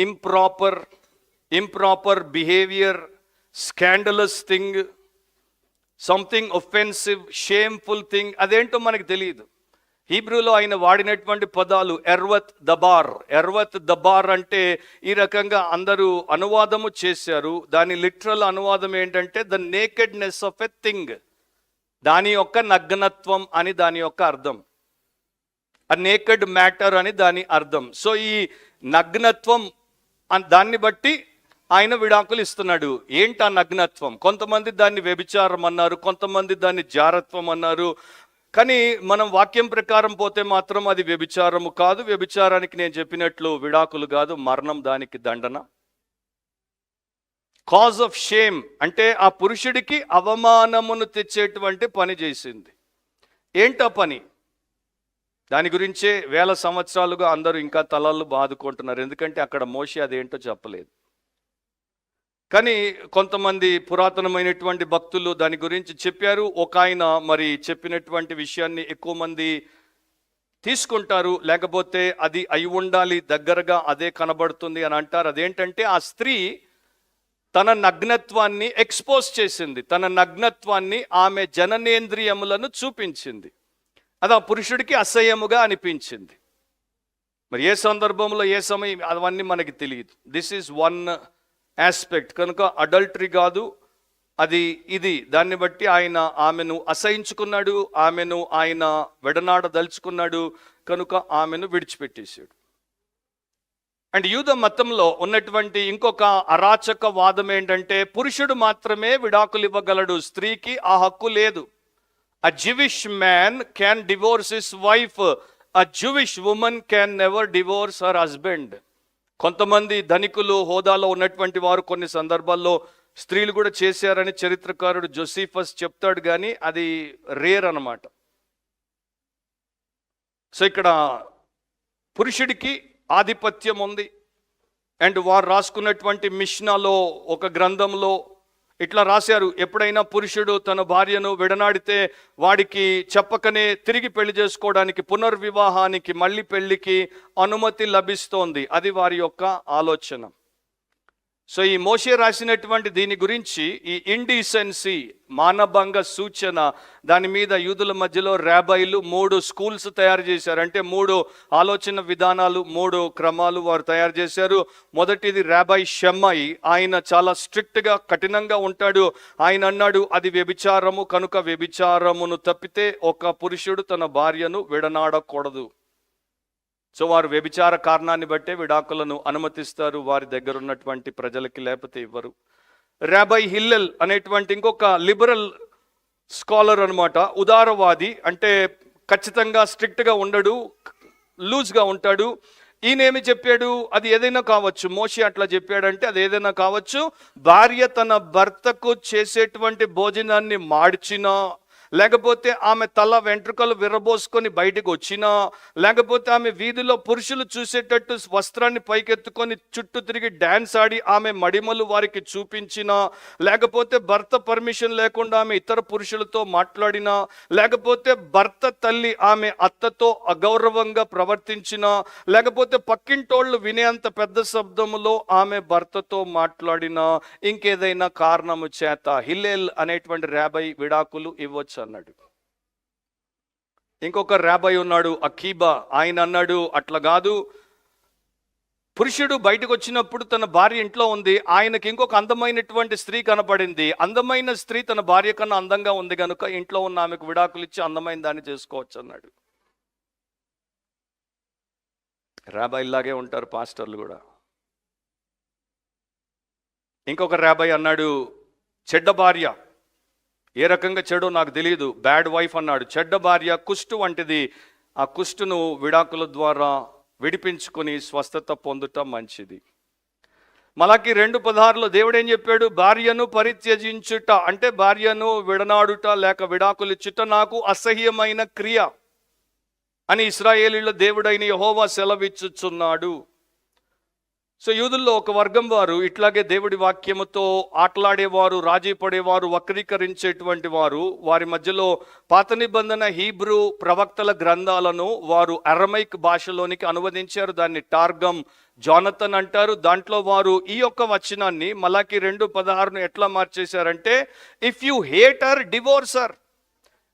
improper behaviour, scandalous thing, something offensive, shameful thing. అదేంటో మనకు తెలియదు. హీబ్రూలో ఆయన వాడినటువంటి పదాలు ఎర్వత్ దబార్ అంటే ఈ రకంగా అందరూ అనువాదము చేశారు. దాని లిటరల్ అనువాదం ఏంటంటే the nakedness of a thing, దాని యొక్క నగ్నత్వం అని దాని యొక్క అర్థం. ఆ నేకెడ్ మ్యాటర్ అని దాని అర్థం. సో ఈ నగ్నత్వం దాన్ని బట్టి ఆయన విడాకులు ఇస్తున్నాడు. ఏంటి ఆ నగ్నత్వం? కొంతమంది దాన్ని వ్యభిచారం అన్నారు, కొంతమంది దాన్ని జారత్వం అన్నారు. కానీ మనం వాక్యం ప్రకారం పోతే మాత్రం అది వ్యభిచారము కాదు. వ్యభిచారానికి నేను చెప్పినట్లు విడాకులు కాదు, మరణం దానికి దండన. కాజ్ ఆఫ్ షేమ్ అంటే ఆ పురుషుడికి అవమానమును తెచ్చేటువంటి పని చేసింది. ఏంటా పని? దాని గురించే 1000 సంవత్సరాలుగా అందరూ ఇంకా తలలు బాదుకుంటున్నారు. ఎందుకంటే అక్కడ మోషే అదేంటో చెప్పలేదు. కానీ కొంతమంది పురాతనమైనటువంటి భక్తులు దాని గురించి చెప్పారు. ఒక ఆయన మరి చెప్పినటువంటి విషయాన్ని ఎక్కువ మంది తీసుకుంటారు, లేకపోతే అది అయి ఉండాలి, దగ్గరగా అదే కనబడుతుంది అని అంటారు. అదేంటంటే ఆ స్త్రీ తన నగ్నత్వాన్ని ఎక్స్పోజ్ చేసింది, తన నగ్నత్వాన్ని ఆమె జననేంద్రియములను చూపించింది. అది ఆ పురుషుడికి అసహ్యముగా అనిపించింది. మరి ఏ సందర్భంలో ఏ సమయం అవన్నీ మనకి తెలియదు. This is one aspect. కనుక అడల్టరీ కాదు అది, ఇది. దాన్ని బట్టి ఆయన ఆమెను అసహించుకున్నాడు, ఆమెను ఆయన విడనాడదలుచుకున్నాడు, కనుక ఆమెను విడిచిపెట్టేశాడు. అండ్ యూద మతంలో ఉన్నటువంటి ఇంకొక అరాచక వాదం ఏంటంటే పురుషుడు మాత్రమే విడాకులు ఇవ్వగలడు, స్త్రీకి ఆ హక్కు లేదు. A Jewish man can divorce his wife. A Jewish woman can never divorce her husband. కొంతమంది ధనికులు, హోదాలో ఉన్నటువంటి వారు కొన్ని సందర్భాల్లో స్త్రీలు కూడా చేశారని చరిత్రకారుడు జోసిఫస్ చెప్తాడు, కానీ అది రేర్ అన్నమాట. సో ఇక్కడ పురుషుడికి ఆధిపత్యం ఉంది. అండ్ వారు రాసుకున్నటువంటి మిష్నాలో ఒక గ్రంథంలో ఇట్లా రాశారు, ఎప్పుడైనా పురుషుడు తన భార్యను విడనాడితే వాడికి చెప్పకనే తిరిగి పెళ్లి చేసుకోవడానికి, పునర్వివాహానికి, మళ్ళీ పెళ్లికి అనుమతి లభిస్తోంది. అది వారి యొక్క ఆలోచన. సో ఈ మోషే రాసినటువంటి దీని గురించి, ఈ ఇండీసెన్సీ, మానభంగ సూచన, దాని మీద యూదుల మధ్యలో రాబైలు 3 స్కూల్స్ తయారు చేశారు. అంటే 3 ఆలోచన విధానాలు, 3 క్రమాలు వారు తయారు చేశారు. మొదటిది రాబై షమ్మాయి. ఆయన చాలా స్ట్రిక్ట్గా, కఠినంగా ఉంటాడు. ఆయన అన్నాడు, అది వ్యభిచారము, కనుక వ్యభిచారమును తప్పితే ఒక పురుషుడు తన భార్యను విడనాడకూడదు. సో వారు వ్యభిచార కారణాన్ని బట్టే విడాకులను అనుమతిస్తారు, వారి దగ్గర ఉన్నటువంటి ప్రజలకి, లేకపోతే ఇవ్వరు. రాబై హిల్లెల్ అనేటువంటి ఇంకొక లిబరల్ స్కాలర్ అనమాట, ఉదారవాది. అంటే ఖచ్చితంగా స్ట్రిక్ట్గా ఉండడు, లూజ్గా ఉంటాడు. ఈయనేమి చెప్పాడు, అది ఏదైనా కావచ్చు, మోషే అట్లా చెప్పాడంటే అది ఏదైనా కావచ్చు. భార్య తన భర్తకు చేసేటువంటి భోజనాన్ని మార్చినా, లేకపోతే ఆమె తల వెంట్రుకలు విరబోసుకొని బయటకు వచ్చినా, లేకపోతే ఆమె వీధిలో పురుషులు చూసేటట్టు వస్త్రాన్ని పైకెత్తుకొని చుట్టూ తిరిగి డ్యాన్స్ ఆడి ఆమె మడిమలు వారికి చూపించినా, లేకపోతే భర్త పర్మిషన్ లేకుండా ఆమె ఇతర పురుషులతో మాట్లాడినా, లేకపోతే భర్త తల్లి ఆమె అత్తతో అగౌరవంగా ప్రవర్తించినా, లేకపోతే పక్కింటోళ్ళు వినేంత పెద్ద శబ్దములో ఆమె భర్తతో మాట్లాడినా, ఇంకేదైనా కారణము చేత హిల్లెల్ అనేటువంటి రాబై విడాకులు ఇవ్వచ్చు అన్నాడు. ఇంకొక రాబై ఉన్నాడు, అకీబా. ఆయన అన్నాడు, అట్లా కాదు, పురుషుడు బయటకు వచ్చినప్పుడు తన భార్య ఇంట్లో ఉంది, ఆయనకి ఇంకొక అందమైనటువంటి స్త్రీ కనపడింది, అందమైన స్త్రీ తన భార్య కన్నా అందంగా ఉంది కనుక ఇంట్లో ఉన్న ఆమెకు విడాకులు ఇచ్చి అందమైన దాన్ని చేసుకోవచ్చు అన్నాడు. రాబాయిలాగే ఉంటారు పాస్టర్లు కూడా. ఇంకొక రాబాయ్ అన్నాడు, చెడ్డ భార్య, ఏ రకంగా చెడో నాకు తెలియదు, బ్యాడ్ వైఫ్ అన్నాడు. చెడ్డ భార్య కుష్టు వంటిది, ఆ కుష్టును విడాకుల ద్వారా విడిపించుకొని స్వస్థత పొందుట మంచిది. మలాకి 2:16 దేవుడు ఏం చెప్పాడు, భార్యను పరిత్యజించుట అంటే భార్యను విడనాడుట లేక విడాకులిచ్చుట నాకు అసహ్యమైన క్రియ అని ఇశ్రాయేలీయుల దేవుడైన యెహోవా సెలవిచ్చుచున్నాడు. సో యూదుల్లో ఒక వర్గం వారు ఇట్లాగే దేవుడి వాక్యముతో ఆటలాడేవారు, రాజీ పడేవారు, వక్రీకరించేటువంటి వారు. వారి మధ్యలో పాత నిబంధన హీబ్రూ ప్రవక్తల గ్రంథాలను వారు అరమైక్ భాషలోనికి అనువదించారు. దాన్ని టార్గమ్ జానతన్ అంటారు. దాంట్లో వారు ఈ యొక్క వచనాన్ని మలాకి 2:16 ఎట్లా మార్చేశారంటే, if you hate her divorce her.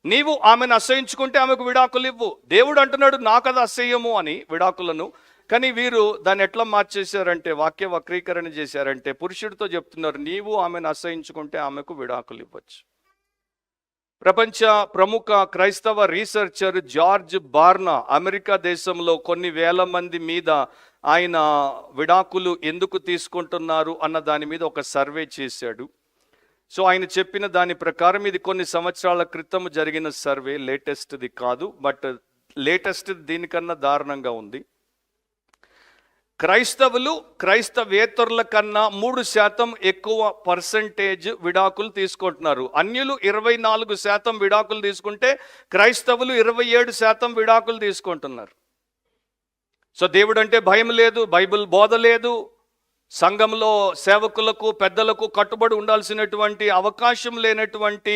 నీవు ఆమెను అసహించుకుంటే ఆమెకు విడాకులు ఇవ్వు. దేవుడు అంటున్నాడు నాకు అది అసహ్యము అని విడాకులను. కానీ వీరు దాన్ని ఎట్లా మార్చేశారంటే, వాక్య వక్రీకరణ చేశారంటే, పురుషుడితో చెప్తున్నారు నీవు ఆమెను అసహించుకుంటే ఆమెకు విడాకులు ఇవ్వచ్చు. ప్రపంచ ప్రముఖ క్రైస్తవ రీసెర్చర్ జార్జ్ బార్నా అమెరికా దేశంలో కొన్ని వేల మంది మీద ఆయన విడాకులు ఎందుకు తీసుకుంటున్నారు అన్న దాని మీద ఒక సర్వే చేశాడు. సో ఆయన చెప్పిన దాని ప్రకారం, ఇది కొన్ని సంవత్సరాల క్రితం జరిగిన సర్వే, లేటెస్ట్ది కాదు, బట్ లేటెస్ట్ దీనికన్నా దారుణంగా ఉంది. క్రైస్తవేతరుల కన్నా 3% ఎక్కువ పర్సంటేజ్ విడాకులు తీసుకుంటున్నారు. అన్యులు 24% విడాకులు తీసుకుంటే క్రైస్తవులు 27% విడాకులు తీసుకుంటున్నారు. సో దేవుడు అంటే భయం లేదు, బైబిల్ బోధ లేదు, సంఘంలో సేవకులకు పెద్దలకు కట్టుబడి ఉండాల్సినటువంటి అవకాశం లేనటువంటి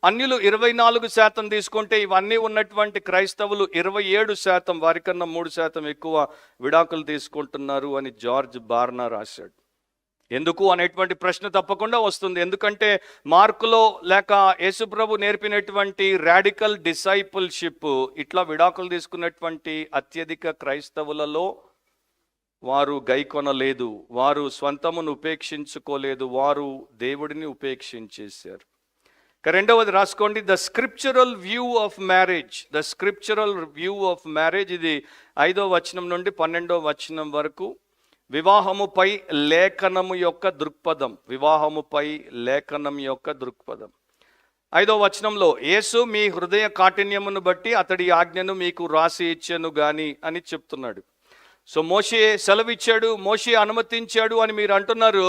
అన్యులు 24% తీసుకుంటే, ఇవన్నీ ఉన్నటువంటి క్రైస్తవులు 27%, వారికన్నా 3% ఎక్కువ విడాకులు తీసుకుంటున్నారు అని జార్జ్ బార్నా రాశాడు. ఎందుకు అనేటువంటి ప్రశ్న తప్పకుండా వస్తుంది. ఎందుకంటే మార్కులో లేక యేసుప్రభు నేర్పినటువంటి రాడికల్ డిసైపుల్షిప్ ఇట్లా విడాకులు తీసుకున్నటువంటి అత్యధిక క్రైస్తవులలో వారు గైకొనలేదు, వారు స్వంతమును ఉపేక్షించుకోలేదు, వారు దేవుడిని ఉపేక్షించేశారు. రెండవది రాసుకోండి, the scriptural view of marriage. The scriptural view of marriage, ఇది 5వ వచనం నుండి 12వ వచనం వరకు. వివాహముపై లేఖనము యొక్క దృక్పథం. వివాహముపై లేఖనం యొక్క దృక్పథం. 5వ వచనంలో, యేసు మీ హృదయ కాఠిన్యమును బట్టి అతడి ఆజ్ఞను మీకు రాసి ఇచ్చాను గాని అని చెప్తున్నాడు. సో మోషే సెలవిచ్చాడు, మోషే అనుమతించాడు అని మీరు అంటున్నారు.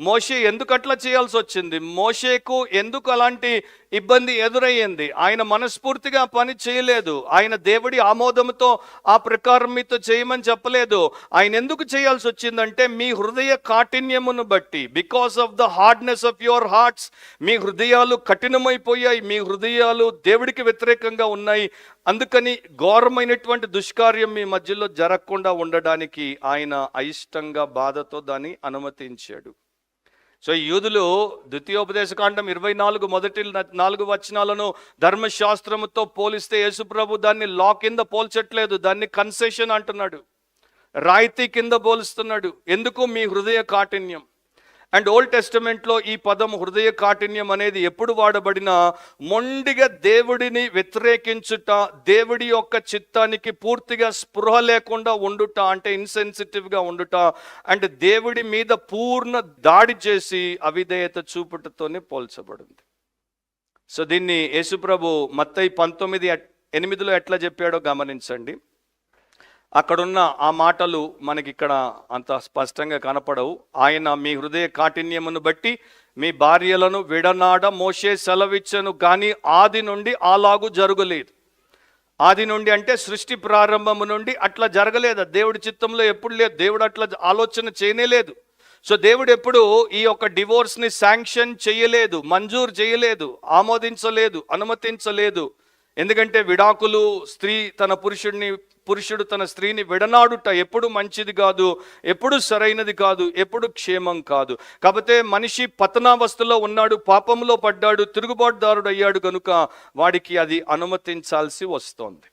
మోషే ఎందుకు అట్లా చేయాల్సి వచ్చింది? మోషేకు ఎందుకు అలాంటి ఇబ్బంది ఎదురయ్యింది? ఆయన మనస్ఫూర్తిగా పని చేయలేదు. ఆయన దేవుడి ఆమోదంతో ఆ ప్రకారం మీతో చేయమని చెప్పలేదు. ఆయన ఎందుకు చేయాల్సి వచ్చిందంటే, మీ హృదయ కాఠిన్యమును బట్టి, because of the hardness of your hearts. మీ హృదయాలు కఠినమైపోయాయి, మీ హృదయాలు దేవుడికి వ్యతిరేకంగా ఉన్నాయి. అందుకని ఘోరమైనటువంటి దుష్కార్యం మీ మధ్యలో జరగకుండా ఉండడానికి ఆయన అయిష్టంగా బాధతో దాన్ని అనుమతించాడు. సో యూదులు ద్వితీయోపదేశకాండం 24 మొదటి 4 వచనాలను ధర్మశాస్త్రముతో పోలిస్తే యేసుప్రభు దాన్ని లా కింద పోల్చట్లేదు, దాన్ని కన్సెషన్ అంటున్నాడు, రాయితీ కింద పోలుస్తున్నాడు. ఎందుకు? మీ హృదయ కాఠిన్యం. అండ్ ఓల్డ్ టెస్టమెంట్లో ఈ పదం హృదయ కాఠిన్యం అనేది ఎప్పుడు వాడబడినా, మొండిగా దేవుడిని వ్యతిరేకించుట, దేవుడి యొక్క చిత్తానికి పూర్తిగా స్పృహ లేకుండా ఉండుట, అంటే ఇన్సెన్సిటివ్గా ఉండుట, అండ్ దేవుడి మీద పూర్ణ దాడి చేసి అవిధేయత చూపుటతోనే పోల్చబడింది. సో దీన్ని యేసుప్రభు మత్తయి 19:8 ఎట్లా చెప్పాడో గమనించండి. అక్కడున్న ఆ మాటలు మనకి ఇక్కడ అంత స్పష్టంగా కనపడవు. ఆయన మీ హృదయ కాఠిన్యమును బట్టి మీ భార్యలను విడనాడ మోషే సెలవిచ్చను కానీ ఆది నుండి అలాగూ జరగలేదు. ఆది నుండి అంటే సృష్టి ప్రారంభము నుండి అట్లా జరగలేదు. దేవుడి చిత్తంలో ఎప్పుడు లేదు, దేవుడు అట్లా ఆలోచన చేయనేలేదు. సో దేవుడు ఎప్పుడు ఈ యొక్క డివోర్స్ని శాంక్షన్ చేయలేదు, మంజూరు చేయలేదు, ఆమోదించలేదు, అనుమతించలేదు. ఎందుకంటే విడాకులు, స్త్రీ తన పురుషుడు తన స్త్రీని విడనాడుట ఎప్పుడు మంచిది కాదు, ఎప్పుడు సరైనది కాదు, ఎప్పుడు క్షేమం కాదు. కాకపోతే మనిషి పతనావస్థలో ఉన్నాడు, పాపంలో పడ్డాడు, తిరుగుబాటుదారుడు అయ్యాడు కనుక వాడికి అది అనుమతించాల్సి వస్తోంది.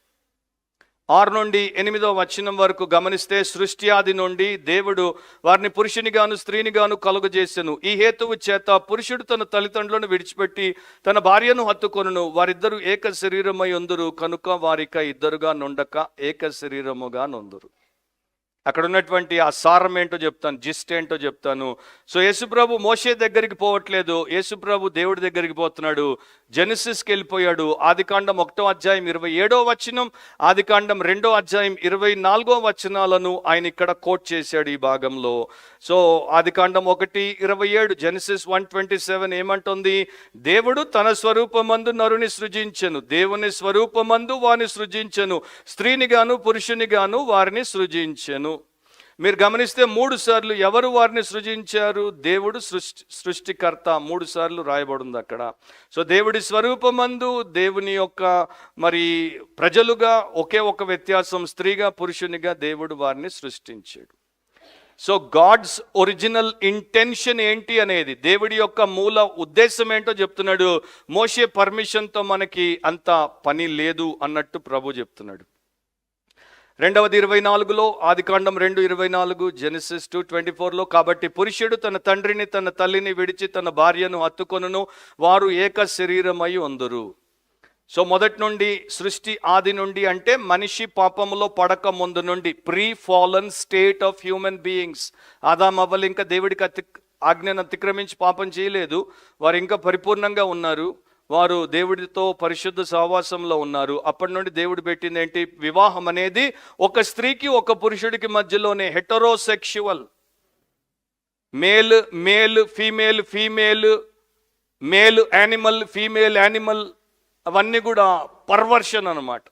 6 నుండి 8వ వచనం వరకు గమనిస్తే, సృష్టి ఆది నుండి దేవుడు వారిని పురుషునిగాను స్త్రీనిగాను కలుగజేసెను. ఈ హేతువు చేత పురుషుడు తన తల్లిదండ్రులను విడిచిపెట్టి తన భార్యను హత్తుకొనును, వారిద్దరూ ఏక శరీరమై ఉందురు, కనుక వారిక ఇద్దరుగా నుండక ఏక శరీరముగా నొందురు. అక్కడ ఉన్నటువంటి ఆ సారం ఏంటో చెప్తాను, జిస్ట్ ఏంటో చెప్తాను. సో యేసుప్రభు మోషే దగ్గరికి పోవట్లేదు, యేసుప్రభు దేవుడి దగ్గరికి పోతున్నాడు. జెనసిస్కి వెళ్ళిపోయాడు. ఆదికాండం 1వ అధ్యాయం 27వ వచనం, ఆదికాండం 2వ అధ్యాయం 24వ వచనాలను ఆయన ఇక్కడ కోట్ చేశాడు ఈ భాగంలో. సో ఆదికాండం 1:27, జెనసిస్ 1:27 ఏమంటుంది? దేవుడు తన స్వరూపమందు నరుని సృజించెను, దేవుని స్వరూపమందు వారిని సృజించెను, స్త్రీని గాను పురుషుని గాను వారిని సృజించెను. మీరు గమనిస్తే 3 సార్లు ఎవరు వారిని సృజించారు? దేవుడు సృష్టికర్త 3 సార్లు రాయబడింది అక్కడ. సో దేవుడి స్వరూపమందు దేవుని యొక్క మరి ప్రజలుగా ఒకే ఒక వ్యత్యాసం, స్త్రీగా పురుషునిగా దేవుడు వారిని సృష్టించాడు. సో గాడ్స్ ఒరిజినల్ ఇంటెన్షన్ ఏంటి అనేది, దేవుడి యొక్క మూల ఉద్దేశం ఏంటో చెప్తున్నాడు. మోషే పర్మిషన్తో మనకి అంత పని లేదు అన్నట్టు ప్రభు చెప్తున్నాడు. 2వది 24లో, ఆదికాండం 2:24, జెనసిస్ 2:24లో, కాబట్టి పురుషుడు తన తండ్రిని తన తల్లిని విడిచి తన భార్యను హత్తుకొనును, వారు ఏక శరీరమై ఉందురు. సో మొదటి నుండి సృష్టి ఆది నుండి అంటే మనిషి పాపములో పడక ముందు నుండి, pre fallen state of human beings. ఆదాము అవ్వలు ఇంకా దేవుడికి ఆజ్ఞను అతిక్రమించి పాపం చేయలేదు, వారు ఇంకా పరిపూర్ణంగా ఉన్నారు, వారు దేవుడితో పరిశుద్ధ సహవాసంలో ఉన్నారు. అప్పటి నుండి దేవుడు పెట్టింది ఏంటి? వివాహం అనేది ఒక స్త్రీకి ఒక పురుషుడికి మధ్యలోనే, heterosexual, male male, female female, male animal female animal, అవన్నీ కూడా పర్వర్షన్ అన్నమాట.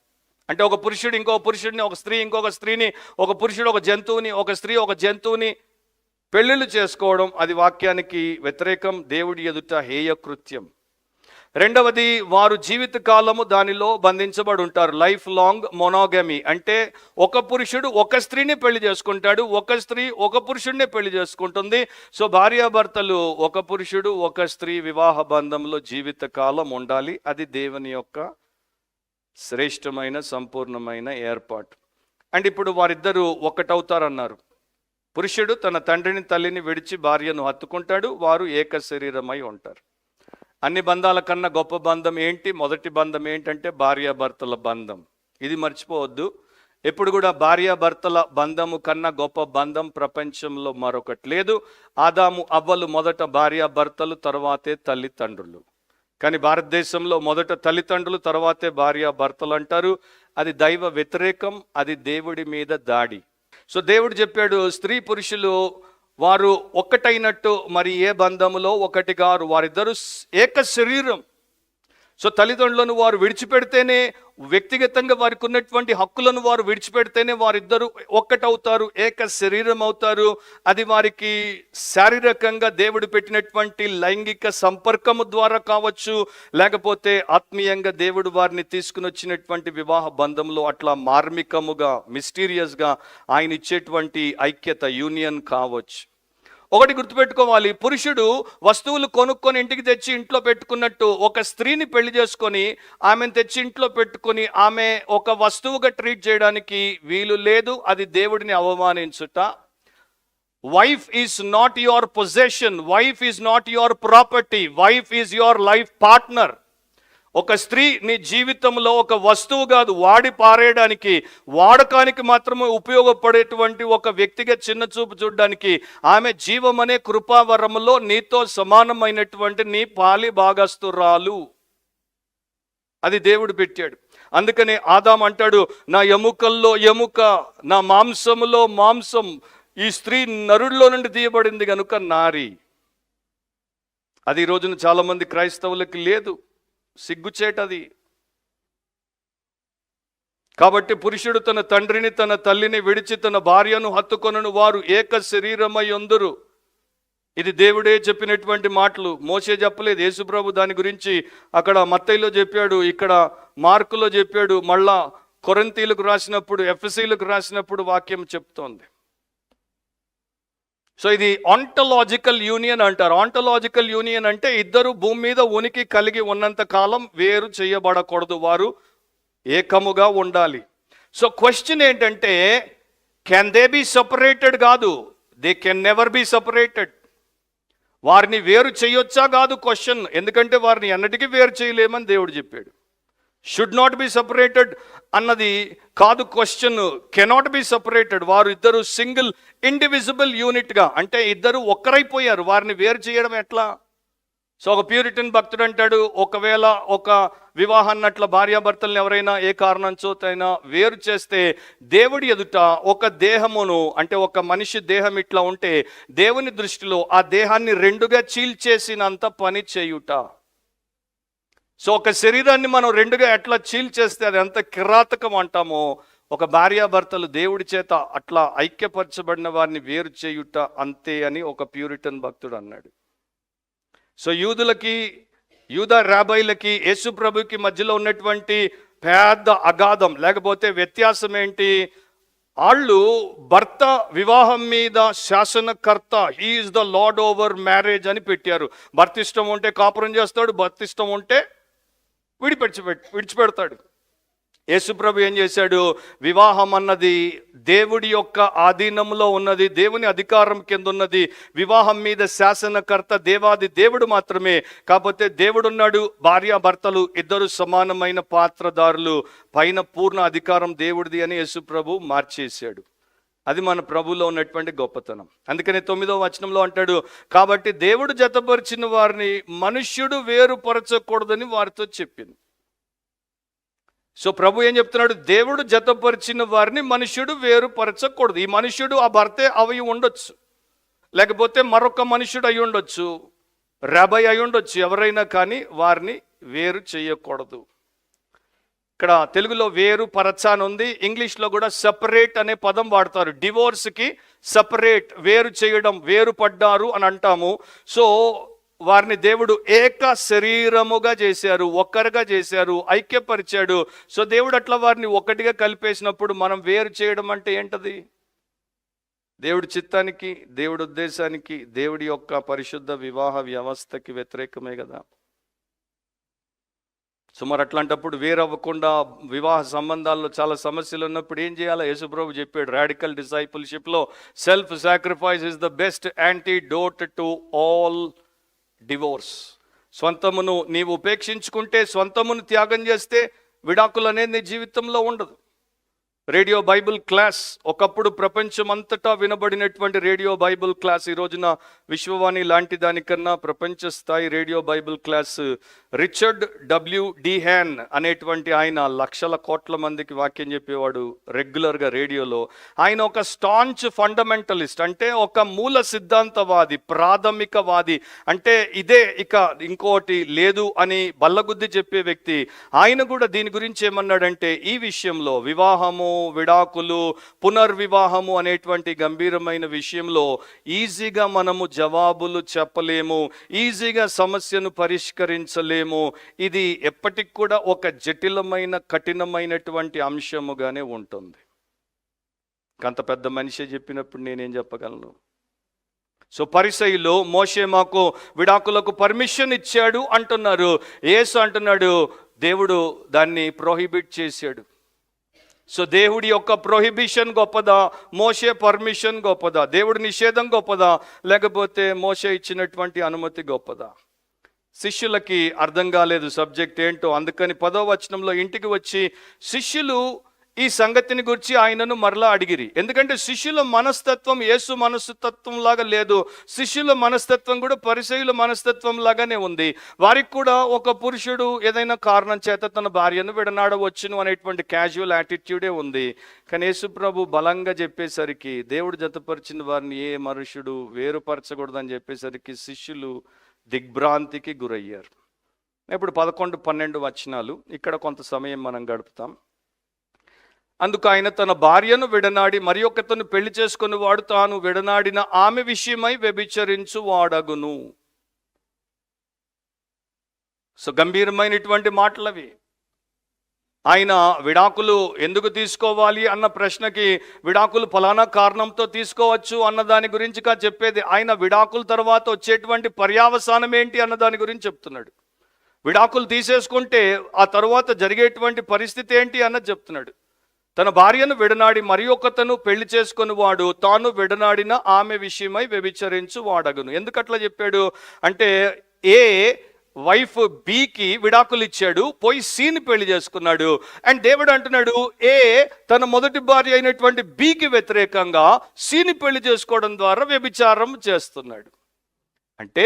అంటే ఒక పురుషుడు ఇంకో పురుషుడిని, ఒక స్త్రీ ఇంకొక స్త్రీని, ఒక పురుషుడు ఒక జంతువుని, ఒక స్త్రీ ఒక జంతువుని పెళ్ళిళ్ళు చేసుకోవడం, అది వాక్యానికి వ్యతిరేకం, దేవుడి ఎదుట హేయ కృత్యం. రెండవది, వారు జీవిత కాలము దానిలో బంధించబడి ఉంటారు, లైఫ్ లాంగ్ మొనోగమీ. అంటే ఒక పురుషుడు ఒక స్త్రీని పెళ్లి చేసుకుంటాడు, ఒక స్త్రీ ఒక పురుషుడిని పెళ్లి చేసుకుంటుంది. సో భార్యాభర్తలు ఒక పురుషుడు ఒక స్త్రీ వివాహ బంధంలో జీవిత కాలం ఉండాలి. అది దేవుని యొక్క శ్రేష్టమైన సంపూర్ణమైన ఏర్పాటు. అండ్ ఇప్పుడు వారిద్దరూ ఒకటవుతారన్నారు. పురుషుడు తన తండ్రిని తల్లిని విడిచి భార్యను హత్తుకుంటాడు, వారు ఏక శరీరమై ఉంటారు. అన్ని బంధాల కన్నా గొప్ప బంధం ఏంటి? మొదటి బంధం ఏంటంటే భార్యాభర్తల బంధం. ఇది మర్చిపోవద్దు. ఎప్పుడు కూడా భార్యాభర్తల బంధము కన్నా గొప్ప బంధం ప్రపంచంలో మరొకటి లేదు. ఆదాము అవ్వలు మొదట భార్యాభర్తలు, తర్వాతే తల్లిదండ్రులు. కానీ భారతదేశంలో మొదట తల్లిదండ్రులు, తర్వాతే భార్యాభర్తలు అంటారు. అది దైవ వ్యతిరేకం, అది దేవుడి మీద దాడి. సో దేవుడు చెప్పాడు, స్త్రీ పురుషులు వారు ఒక్కటైనట్టు మరి ఏ బంధములో ఒకటి గారు, వారిద్దరు ఏక శరీరం. సో తల్లిదండ్రులను వారు విడిచిపెడితేనే, వ్యక్తిగతంగా వారికి ఉన్నటువంటి హక్కులను వారు విడిచిపెడితేనే వారిద్దరు ఒక్కటవుతారు, ఏక శరీరం అవుతారు. అది వారికి శారీరకంగా దేవుడు పెట్టినటువంటి లైంగిక సంపర్కము ద్వారా కావచ్చు, లేకపోతే ఆత్మీయంగా దేవుడు వారిని తీసుకుని వచ్చినటువంటి వివాహ బంధంలో అట్లా మార్మికముగా, మిస్టీరియస్గా ఆయన ఇచ్చేటువంటి ఐక్యత, యూనియన్ కావచ్చు. ఒకటి గుర్తుపెట్టుకోవాలి, పురుషుడు వస్తువులు కొనుక్కొని ఇంటికి తెచ్చి ఇంట్లో పెట్టుకున్నట్టు ఒక స్త్రీని పెళ్లి చేసుకొని ఆమెను తెచ్చి ఇంట్లో పెట్టుకొని ఆమె ఒక వస్తువుగా ట్రీట్ చేయడానికి వీలు లేదు. అది దేవుడిని అవమానించుట. Wife is not your possession, wife is not your property, wife is your life partner. ఒక స్త్రీ నీ జీవితంలో ఒక వస్తువు కాదు, వాడి పారేయడానికి, వాడకానికి మాత్రమే ఉపయోగపడేటువంటి ఒక వ్యక్తిగా చిన్న చూపు చూడడానికి. ఆమె జీవమనే కృపావరములో నీతో సమానమైనటువంటి నీ పాలి భాగస్తురాలు. అది దేవుడు పెట్టాడు. అందుకనే ఆదాం అంటాడు, నా ఎముకల్లో ఎముక, నా మాంసములో మాంసం. ఈ స్త్రీ నరుడిలో నుండి తీయబడింది కనుక నారి. అది ఈ రోజున చాలా మంది క్రైస్తవులకి లేదు, సిగ్గుచేటది. కాబట్టి పురుషుడు తన తండ్రిని తన తల్లిని విడిచి తన భార్యను హత్తుకొనును, వారు ఏక శరీరమై ఉందురు. ఇది దేవుడే చెప్పినటువంటి మాటలు. మోషే చెప్పలేదు, యేసుప్రభు దాని గురించి అక్కడ మత్తయిలో చెప్పాడు, ఇక్కడ మార్కులో చెప్పాడు, మళ్ళా కొరింథీయులకు రాసినప్పుడు, ఎఫెసీయులకు రాసినప్పుడు వాక్యం చెప్తోంది. సో ఇది ఆంటలాజికల్ యూనియన్ అంటారు. ఆంటలాజికల్ యూనియన్ అంటే ఇద్దరు భూమి మీద ఉనికి కలిగి ఉన్నంత కాలం వేరు చేయబడకూడదు, వారు ఏకముగా ఉండాలి. సో క్వశ్చన్ ఏంటంటే, కెన్ దే బి సపరేటెడ్? కాదు, they can never be separated. వారిని వేరు చేయొచ్చా? కాదు క్వశ్చన్. ఎందుకంటే వారిని ఎన్నటికీ వేరు చేయలేమని దేవుడు చెప్పాడు. షుడ్ నాట్ బి సపరేటెడ్ అన్నది కాదు క్వశ్చన్. Cannot be separated. వారు ఇద్దరు సింగిల్ ఇండివిజిబుల్ యూనిట్గా, అంటే ఇద్దరు ఒక్కరైపోయారు. వారిని వేరు చేయడం ఎట్లా? సో ఒక ప్యూరిటన్ భక్తుడు అంటాడు, ఒకవేళ ఒక వివాహాన్నట్ల భార్యాభర్తలను ఎవరైనా ఏ కారణం చోతైనా వేరు చేస్తే దేవుడి ఎదుట ఒక దేహమును, అంటే ఒక మనిషి దేహం ఇట్లా ఉంటే దేవుని దృష్టిలో ఆ దేహాన్ని రెండుగా చీల్చేసినంత పని చేయుట. సో ఒక శరీరాన్ని మనం రెండుగా ఎట్లా చీల్చేస్తే అది ఎంత కిరాతకం అంటామో, ఒక భార్యాభర్తలు దేవుడి చేత అట్లా ఐక్యపరచబడిన వారిని వేరు చేయుట అంతే అని ఒక ప్యూరిటన్ భక్తుడు అన్నాడు. సో యూదులకి, యూద రాబైలకి, యేసు ప్రభుకి మధ్యలో ఉన్నటువంటి పెద్ద అగాధం లేకపోతే వ్యత్యాసం ఏంటి? వాళ్ళు భర్త వివాహం మీద శాసనకర్త, he is the Lord over marriage అని పెట్టారు. భర్త ఇష్టం ఉంటే కాపురం చేస్తాడు, భర్త ఇష్టం ఉంటే విడిచిపెడతాడు. యేసుప్రభు ఏం చేశాడు? వివాహం అన్నది దేవుడి యొక్క ఆధీనంలో ఉన్నది, దేవుని అధికారం కింద ఉన్నది. వివాహం మీద శాసనకర్త దేవాది దేవుడు మాత్రమే. కాకపోతే దేవుడున్నాడు, భార్యాభర్తలు ఇద్దరు సమానమైన పాత్రదారులు, పైన పూర్ణ అధికారం దేవుడిది అని యేసుప్రభు మార్చేశాడు. అది మన ప్రభువులో ఉన్నటువంటి గొప్పతనం. అందుకని 9వ వచనంలో అంటాడు, కాబట్టి దేవుడు జతపరిచిన వారిని మనుష్యుడు వేరుపరచకూడదని వారితో చెప్పింది. సో ప్రభు ఏం చెప్తున్నాడు? దేవుడు జతపరిచిన వారిని మనుష్యుడు వేరుపరచకూడదు. ఈ మనుష్యుడు ఆ భర్తే అవి ఉండొచ్చు, లేకపోతే మరొక మనుష్యుడు అయి ఉండొచ్చు, రాబై అయి ఉండొచ్చు, ఎవరైనా కానీ వారిని వేరు చేయకూడదు. ఇక్కడ తెలుగులో వేరు పరచ అని ఉంది, ఇంగ్లీష్లో కూడా సెపరేట్ అనే పదం వాడతారు. డివోర్స్కి సెపరేట్, వేరు చేయడం, వేరు పడ్డారు అని అంటాము. సో వారిని దేవుడు ఏక శరీరముగా చేశారు, ఒక్కరుగా చేశారు, ఐక్యపరిచాడు. సో దేవుడు అట్లా వారిని ఒకటిగా కలిపేసినప్పుడు మనం వేరు చేయడం అంటే ఏంటది? దేవుడి చిత్తానికి, దేవుడి ఉద్దేశానికి, దేవుడి యొక్క పరిశుద్ధ వివాహ వ్యవస్థకి వ్యతిరేకమే కదా. సో మరి అట్లాంటప్పుడు వేరవ్వకుండా వివాహ సంబంధాల్లో చాలా సమస్యలు ఉన్నప్పుడు ఏం చేయాలో యేసుప్రభు చెప్పాడు. రాడికల్ డిసైపుల్షిప్లో self sacrifice is the best antidote to all divorce. స్వంతమును నీవు ఉపేక్షించుకుంటే, స్వంతమును త్యాగం చేస్తే విడాకులు అనేది నీ జీవితంలో ఉండదు. రేడియో బైబిల్ క్లాస్, ఒకప్పుడు ప్రపంచమంతటా వినబడినటువంటి రేడియో బైబిల్ క్లాస్ ఈ రోజున విశ్వవాణి లాంటి దానికన్నా ప్రపంచ స్థాయి radio Bible class Richard W DeHaan అనేటువంటి ఆయన లక్షల కోట్ల మందికి వాక్యం చెప్పేవాడు రెగ్యులర్గా రేడియోలో. ఆయన ఒక స్టాంచ్ ఫండమెంటలిస్ట్, అంటే ఒక మూల సిద్ధాంతవాది, ప్రాథమికవాది, అంటే ఇదే ఇక ఇంకోటి లేదు అని బల్లగుద్ది చెప్పే వ్యక్తి. ఆయన కూడా దీని గురించి ఏమన్నాడంటే, ఈ విషయంలో వివాహము, విడాకులు, పునర్వివాహము అనేటువంటి గంభీరమైన విషయంలో ఈజీగా మనము జవాబులు చెప్పలేము, ఈజీగా సమస్యను పరిష్కరించలేము. ఇది ఎప్పటికి కూడా ఒక జటిలమైన, కఠినమైనటువంటి అంశముగానే ఉంటుంది. అంత పెద్ద మనిషి చెప్పినప్పుడు నేనేం చెప్పగలను? సో పరిసయ్యులు మోషే మాకు విడాకులకు పర్మిషన్ ఇచ్చాడు అంటున్నారు. యేసు అంటున్నాడు దేవుడు దాన్ని ప్రొహిబిట్ చేశాడు. సో దేవుడి యొక్క ప్రొహిబిషన్ గొప్పదా, మోషే పర్మిషన్ గొప్పదా? దేవుడి నిషేధం గొప్పదా, లేకపోతే మోషే ఇచ్చినటువంటి అనుమతి గొప్పదా? శిష్యులకి అర్థం కాలేదు సబ్జెక్ట్ ఏంటో. అందుకని 10వ వచనంలో ఇంటికి వచ్చి శిష్యులు ఈ సంగతిని గురించి ఆయనను మరలా అడిగిరి. ఎందుకంటే శిష్యుల మనస్తత్వం యేసు మనస్తత్వం లాగా లేదు. శిష్యుల మనస్తత్వం కూడా పరిసయ్యుల మనస్తత్వం లాగానే ఉంది. వారికి కూడా ఒక పురుషుడు ఏదైనా కారణం చేత తన భార్యను విడనాడవచ్చును అనేటువంటి క్యాజువల్ యాటిట్యూడే ఉంది. కానీ యేసు ప్రభు బలంగా చెప్పేసరికి, దేవుడు జతపరిచిన వారిని ఏ మనుషుడు వేరుపరచకూడదని చెప్పేసరికి శిష్యులు దిగ్భ్రాంతికి గురయ్యారు. ఇప్పుడు 11, 12 వచనాలు ఇక్కడ కొంత సమయం మనం గడుపుతాం. అందుకు ఆయన తన భార్యను విడనాడి మరి ఒకతను పెళ్లి చేసుకుని వాడు తాను విడనాడిన ఆమె విషయమై వ్యభిచరించు వాడగును. సో గంభీరమైనటువంటి మాటలవి. ఆయన విడాకులు ఎందుకు తీసుకోవాలి అన్న ప్రశ్నకి, విడాకులు ఫలానా కారణంతో తీసుకోవచ్చు అన్న దాని గురించి చెప్పేది. ఆయన విడాకుల తర్వాత వచ్చేటువంటి పర్యావసానం ఏంటి అన్న దాని గురించి చెప్తున్నాడు. విడాకులు తీసేసుకుంటే ఆ తర్వాత జరిగేటువంటి పరిస్థితి ఏంటి అన్నది చెప్తున్నాడు. తన భార్యను విడనాడి మరి ఒకతను పెళ్లి చేసుకుని వాడు తాను విడనాడిన ఆమె విషయమై వ్యభిచరించు వాడగును. ఎందుకట్లా చెప్పాడు అంటే, ఏ వైఫ్ బికి విడాకులు ఇచ్చాడు, పోయి సిని పెళ్లి చేసుకున్నాడు. అండ్ దేవుడు అంటున్నాడు ఏ తన మొదటి భార్య అయినటువంటి బికి వ్యతిరేకంగా సిని పెళ్లి చేసుకోవడం ద్వారా వ్యభిచారం చేస్తున్నాడు. అంటే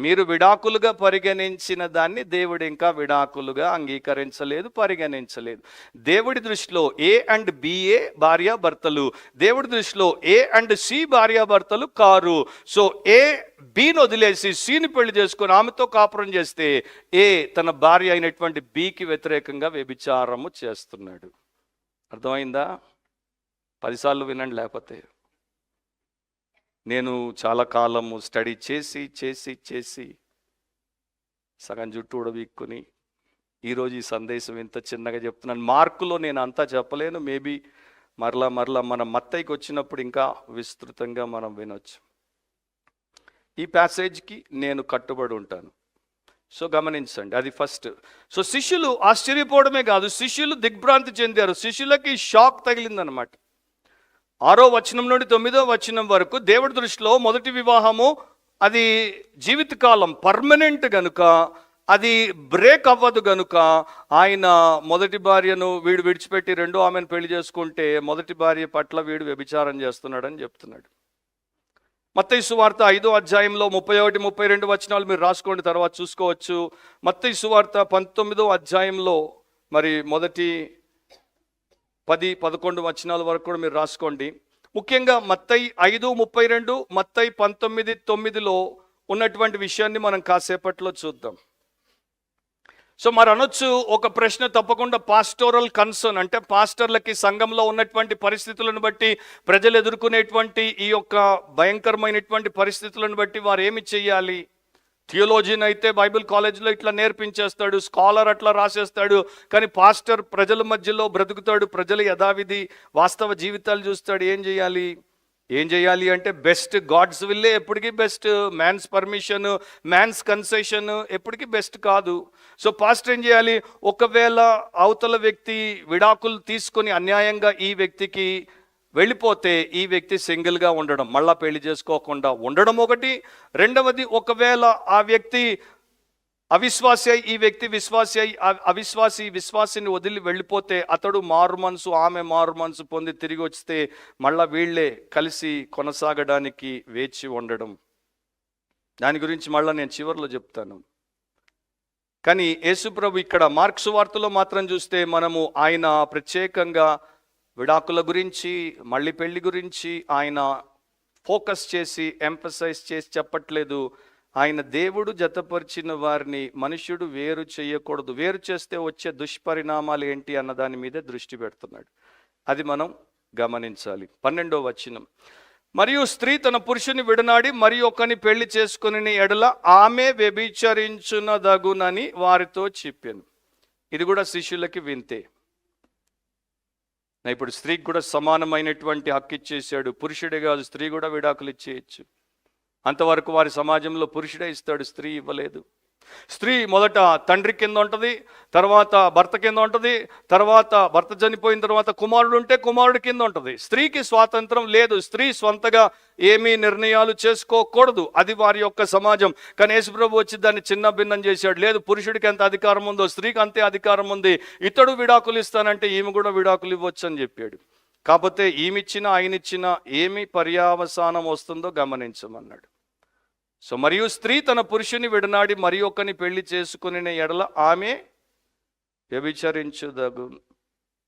మీరు విడాకులుగా పరిగణించిన దాన్ని దేవుడు ఇంకా విడాకులుగా అంగీకరించలేదు, పరిగణించలేదు. దేవుడి దృష్టిలో ఏ అండ్ బిఏ భార్యాభర్తలు, దేవుడి దృష్టిలో ఏ అండ్ సి భార్యాభర్తలు కారు. సో ఏ బిని వదిలేసి సిని పెళ్లి చేసుకొని ఆమెతో కాపురం చేస్తే ఏ తన భార్య అయినటువంటి బికి వ్యతిరేకంగా వ్యభిచారము చేస్తున్నాడు. అర్థమైందా? 10 సార్లు వినండి, లేకపోతే. నేను చాలా కాలము స్టడీ చేసి చేసి చేసి సగం జుట్టు ఉడబీక్కుని ఈరోజు ఈ సందేశం ఇంత చిన్నగా చెప్తున్నాను. మార్కులో నేను అంతా చెప్పలేను. మేబీ మరలా మన మత్తయికి వచ్చినప్పుడు ఇంకా విస్తృతంగా మనం వినొచ్చు. ఈ ప్యాసేజ్కి నేను కట్టుబడి ఉంటాను. సో గమనించండి, అది ఫస్ట్. సో శిష్యులు ఆశ్చర్యపోవడమే కాదు, శిష్యులు దిగ్భ్రాంతి చెందారు. శిష్యులకి షాక్ తగిలిందనమాట. 6వ వచనం నుండి 9వ వచనం వరకు దేవుడి దృష్టిలో మొదటి వివాహము అది జీవితకాలం, పర్మనెంట్ గనుక, అది బ్రేక్ అవ్వదు గనుక ఆయన మొదటి భార్యను వీడు విడిచిపెట్టి రెండో ఆమెను పెళ్లి చేసుకుంటే మొదటి భార్య పట్ల వీడు వ్యభిచారం చేస్తున్నాడని చెప్తున్నాడు. మత్తయి సువార్త 5వ అధ్యాయంలో 31, 32 వచనాలు మీరు రాసుకోండి, తర్వాత చూసుకోవచ్చు. మత్తయి సువార్త 19వ అధ్యాయంలో మరి మొదటి 10, 11 వచనాల వరకు కూడా మీరు రాసుకోండి. ముఖ్యంగా మత్తయి 5:32, మత్తయి 19:9లో ఉన్నటువంటి విషయాన్ని మనం కాసేపట్లో చూద్దాం. సో మరి అనొచ్చు, ఒక ప్రశ్న తప్పకుండా పాస్టోరల్ కన్సర్న్, అంటే పాస్టర్లకి సంఘంలో ఉన్నటువంటి పరిస్థితులను బట్టి, ప్రజలు ఎదుర్కొనేటువంటి ఈ యొక్క భయంకరమైనటువంటి పరిస్థితులను బట్టి వారు ఏమి చెయ్యాలి? థియోలాజియన్ అయితే బైబిల్ కాలేజీలో ఇట్లా నేర్పించేస్తాడు, స్కాలర్ అట్లా రాసేస్తాడు. కానీ పాస్టర్ ప్రజల మధ్యలో బ్రతుకుతాడు, ప్రజల యథావిధి వాస్తవ జీవితాలు చూస్తాడు. ఏం చేయాలి? ఏం చేయాలి అంటే బెస్ట్, గాడ్స్ విల్లే ఎప్పటికీ best. Man's permission, man's concession ఎప్పటికీ బెస్ట్ కాదు. సో పాస్టర్ ఏం చేయాలి? ఒకవేళ అవతల వ్యక్తి విడాకులు తీసుకొని అన్యాయంగా ఈ వ్యక్తికి వెళ్ళిపోతే ఈ వ్యక్తి సింగిల్గా ఉండడం, మళ్ళా పెళ్లి చేసుకోకుండా ఉండడం ఒకటి. రెండవది, ఒకవేళ ఆ వ్యక్తి అవిశ్వాసి అయి ఈ వ్యక్తి విశ్వాసి అయి విశ్వాసిని వదిలి వెళ్ళిపోతే అతడు మారు మనసు, ఆమె మారు మనసు పొంది తిరిగి వస్తే మళ్ళా వీళ్ళే కలిసి కొనసాగడానికి వేచి ఉండడం. దాని గురించి మళ్ళీ నేను చివరిలో చెప్తాను. కానీ యేసుప్రభు ఇక్కడ మార్కు సువార్తలో మాత్రం చూస్తే మనము ఆయన ప్రత్యేకంగా విడాకుల గురించి, మళ్ళీ పెళ్లి గురించి ఆయన ఫోకస్ చేసి ఎంఫసైజ్ చేసి చెప్పట్లేదు. ఆయన దేవుడు జతపరిచిన వారిని మనుష్యుడు వేరు చేయకూడదు, వేరు చేస్తే వచ్చే దుష్పరిణామాలు ఏంటి అన్న దాని మీద దృష్టి పెడుతున్నాడు. అది మనం గమనించాలి. 12వ వచనం, మరియు స్త్రీ తన పురుషుని విడనాడి మరి ఒకని పెళ్లి చేసుకుని ఎడల ఆమె వ్యభిచరించునదగునని వారితో చెప్పాను. ఇది కూడా శిష్యులకి వింతే. ఇప్పుడు స్త్రీకి కూడా సమానమైనటువంటి హక్కు ఇచ్చేసాడు. పురుషుడే కాదు, స్త్రీ కూడా విడాకులు ఇచ్చేయచ్చు. అంతవరకు వారి సమాజంలో పురుషుడే ఇస్తాడు, స్త్రీ ఇవ్వలేదు. స్త్రీ మొదట తండ్రి కింద ఉంటుంది, తర్వాత భర్త కింద ఉంటుంది, తర్వాత భర్త చనిపోయిన తర్వాత కుమారుడు ఉంటే కుమారుడి కింద ఉంటుంది. స్త్రీకి స్వాతంత్రం లేదు, స్త్రీ స్వంతగా ఏమీ నిర్ణయాలు చేసుకోకూడదు. అది వారి యొక్క సమాజం. కానీ యేసుప్రభు వచ్చి దాన్ని చిన్న భిన్నం చేశాడు. లేదు, పురుషుడికి ఎంత అధికారం ఉందో స్త్రీకి అంతే అధికారం ఉంది. ఇతడు విడాకులు ఇస్తానంటే ఈమె కూడా విడాకులు ఇవ్వచ్చు అని చెప్పాడు. కాకపోతే ఈమెచ్చినా ఆయనిచ్చినా ఏమి పర్యావసానం వస్తుందో గమనించమన్నాడు. సో మరియు స్త్రీ తన పురుషుని విడనాడి మరి ఒకని పెళ్లి చేసుకుని ఎడల ఆమె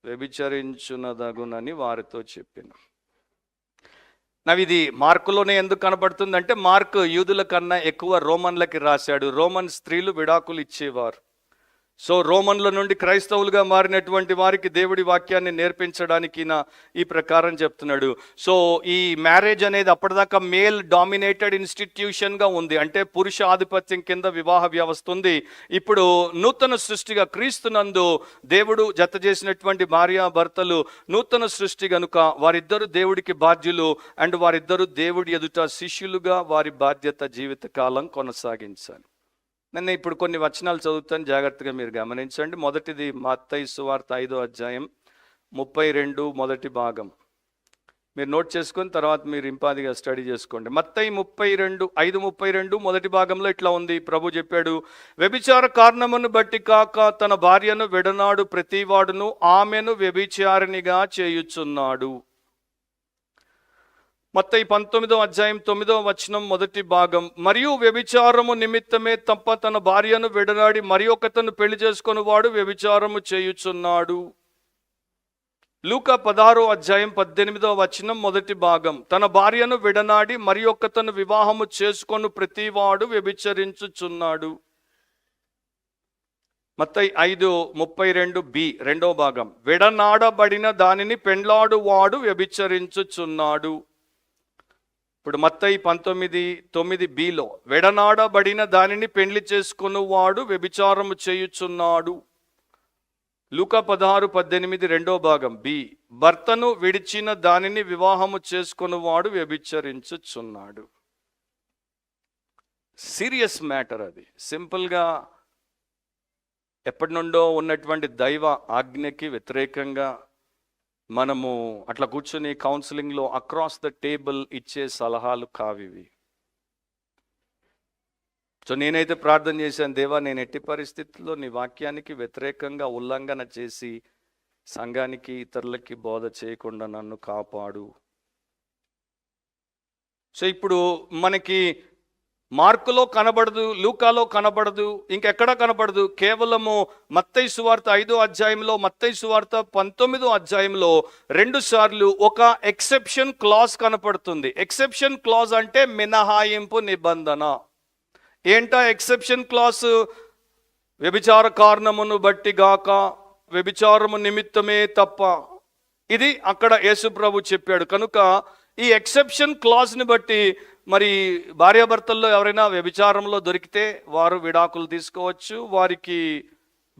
వ్యభిచరించునదగునని వారితో చెప్పాను. ఇది మార్కులోనే ఎందుకు కనబడుతుందంటే మార్కు యూదుల కన్నా ఎక్కువ రోమన్లకి రాశాడు. రోమన్ స్త్రీలు విడాకులు ఇచ్చేవారు. సో రోమన్ల నుండి క్రైస్తవులుగా మారినటువంటి వారికి దేవుడి వాక్యాన్ని నేర్పించడానికి ఈ ప్రకారం చెప్తున్నాడు. సో ఈ మ్యారేజ్ అనేది అప్పటిదాకా మేల్ డామినేటెడ్ ఇన్స్టిట్యూషన్గా ఉంది, అంటే పురుష ఆధిపత్యం కింద వివాహ వ్యవస్థ ఉంది. ఇప్పుడు నూతన సృష్టిగా క్రీస్తునందు దేవుడు జత చేసినటువంటి భార్యాభర్తలు నూతన సృష్టి కనుక వారిద్దరు దేవుడికి బాధ్యులు. అండ్ వారిద్దరు దేవుడి ఎదుట శిష్యులుగా వారి బాధ్యత జీవితకాలం కొనసాగించాలి. నేను ఇప్పుడు కొన్ని వచనాలు చదువుతాను, జాగ్రత్తగా మీరు గమనించండి. మొదటిది మత్తయి సువార్త 5వ అధ్యాయం 32 మొదటి భాగం. మీరు నోట్ చేసుకొని తర్వాత మీరు ఇంపాదిగా స్టడీ చేసుకోండి. మత్తయి 5:32 మొదటి భాగంలో ఇట్లా ఉంది. ప్రభు చెప్పాడు, వ్యభిచార కారణమును బట్టి కాక తన భార్యను విడనాడు ప్రతివాడును ఆమెను వ్యభిచారినిగా చేయుచున్నాడు. మత్తయి 19వ అధ్యాయం 9వ వచనం మొదటి భాగం, మరియు వ్యభిచారము నిమిత్తమే తప్ప తన భార్యను విడనాడి మరి ఒకతను పెళ్లి చేసుకుని వాడు వ్యభిచారము చేయుచున్నాడు. లూకా 16వ అధ్యాయం 18వ వచనం మొదటి భాగం, తన భార్యను విడనాడి మరి ఒకతను వివాహము చేసుకొని ప్రతివాడు వ్యభిచరించుచున్నాడు. మత్తయి 5:32b రెండో భాగం, విడనాడబడిన దానిని పెండ్లాడు వాడు వ్యభిచరించుచున్నాడు. ఇప్పుడు మత్తయి 19:9bలో విడనాడబడిన దానిని పెండ్లి చేసుకుని వాడు వ్యభిచారము చేయుచున్నాడు. లూకా 16:18 రెండో భాగం బి, భర్తను విడిచిన దానిని వివాహము చేసుకుని వాడు వ్యభిచరించుచున్నాడు. సీరియస్ మ్యాటర్ అది. సింపుల్గా ఎప్పటి నుండో ఉన్నటువంటి దైవ ఆజ్ఞకి వ్యతిరేకంగా మనము అట్లా కూర్చొని కౌన్సిలింగ్లో అక్రాస్ ద టేబుల్ ఇచ్చే సలహాలు కావివి. సో నేనైతే ప్రార్థన చేశాను, దేవా నేను ఎట్టి పరిస్థితుల్లో నీ వాక్యానికి వ్యతిరేకంగా ఉల్లంఘన చేసి సంఘానికి ఇతరులకి బోధ చేయకుండా నన్ను కాపాడు. సో ఇప్పుడు మనకి మార్కులో కనబడదు, లూకాలో కనబడదు, ఇంకెక్కడ కనబడదు. కేవలము మత్తయి సువార్త 5వ అధ్యాయంలో, మత్తయి సువార్త 19వ అధ్యాయంలో 2 సార్లు ఒక ఎక్సెప్షన్ క్లాజ్ కనపడుతుంది. ఎక్సెప్షన్ క్లాజ్ అంటే మినహాయింపు నిబంధన. ఏంటా ఎక్సెప్షన్ క్లాజ్? వ్యభిచార కారణమును బట్టి గాక, వ్యభిచారము నిమిత్తమే తప్ప. ఇది అక్కడ యేసు ప్రభు చెప్పాడు. కనుక ఈ ఎక్సెప్షన్ క్లాజ్ని బట్టి మరి భార్యాభర్తల్లో ఎవరైనా వ్యభిచారంలో దొరికితే వారు విడాకులు తీసుకోవచ్చు. వారికి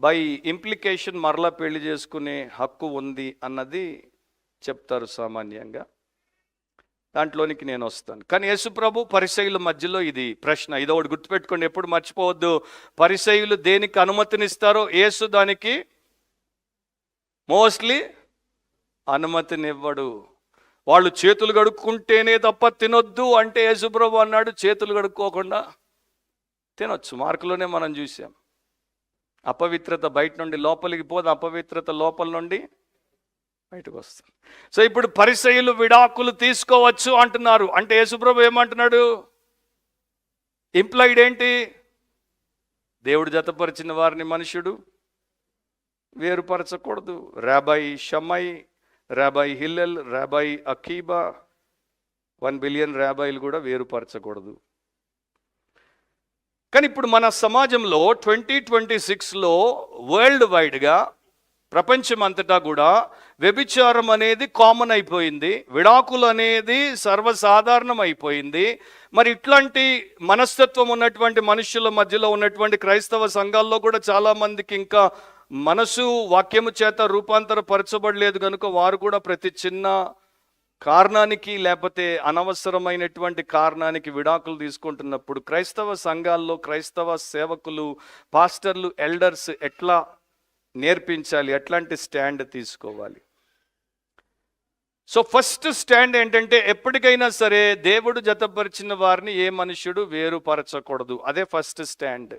బై ఇంప్లికేషన్ మరలా పెళ్లి చేసుకునే హక్కు ఉంది అన్నది చెప్తారు సామాన్యంగా. దాంట్లోనికి నేను వస్తాను. కానీ యేసుప్రభు పరిసయ్యుల మధ్యలో ఇది ప్రశ్న, ఇది ఒకటి గుర్తుపెట్టుకోండి, ఎప్పుడు మర్చిపోవద్దు. పరిసయ్యులు దేనికి అనుమతినిస్తారో యేసు దానికి మోస్ట్లీ అనుమతినివ్వడు. వాళ్ళు చేతులు కడుక్కుంటేనే తప్ప తినొద్దు అంటే యేసుప్రభు అన్నాడు చేతులు కడుక్కోకుండా తినొచ్చు. మార్కులోనే మనం చూసాం. అపవిత్రత బయట నుండి లోపలికి పోదు, అపవిత్రత లోపల నుండి బయటకు వస్తుంది. సో ఇప్పుడు పరిసయ్యులు విడాకులు తీసుకోవచ్చు అంటున్నారు. అంటే యేసుప్రభు ఏమంటున్నాడు? ఇంప్లైడ్ ఏంటి? దేవుడు జతపరిచిన వారిని మనుషుడు వేరుపరచకూడదు. రాబై షమ్మై, రాబై హిల్లెల్, రాబై అకీబా, 1 బిలియన్ రాబాయిలు కూడా వేరుపరచకూడదు. కానీ ఇప్పుడు మన సమాజంలో 2026లో వరల్డ్ వైడ్గా ప్రపంచమంతటా కూడా వ్యభిచారం అనేది కామన్ అయిపోయింది, విడాకులు అనేది సర్వసాధారణం అయిపోయింది. మరి ఇట్లాంటి మనస్తత్వం ఉన్నటువంటి మనుషుల మధ్యలో ఉన్నటువంటి క్రైస్తవ సంఘాల్లో కూడా చాలామందికి ఇంకా మనసు వాక్యము చేత రూపాంతరపరచబడలేదు కనుక వారు కూడా ప్రతి చిన్న కారణానికి లేకపోతే అనవసరమైనటువంటి కారణానికి విడాకులు తీసుకుంటున్నప్పుడు క్రైస్తవ సంఘాల్లో క్రైస్తవ సేవకులు, పాస్టర్లు, ఎల్డర్స్ ఎట్లా నేర్పించాలి, ఎట్లాంటి స్టాండ్ తీసుకోవాలి? సో ఫస్ట్ స్టాండ్ ఏంటంటే ఎప్పటికైనా సరే దేవుడు జతపరిచిన వారిని ఏ మనుష్యుడు వేరుపరచకూడదు. అదే ఫస్ట్ స్టాండ్.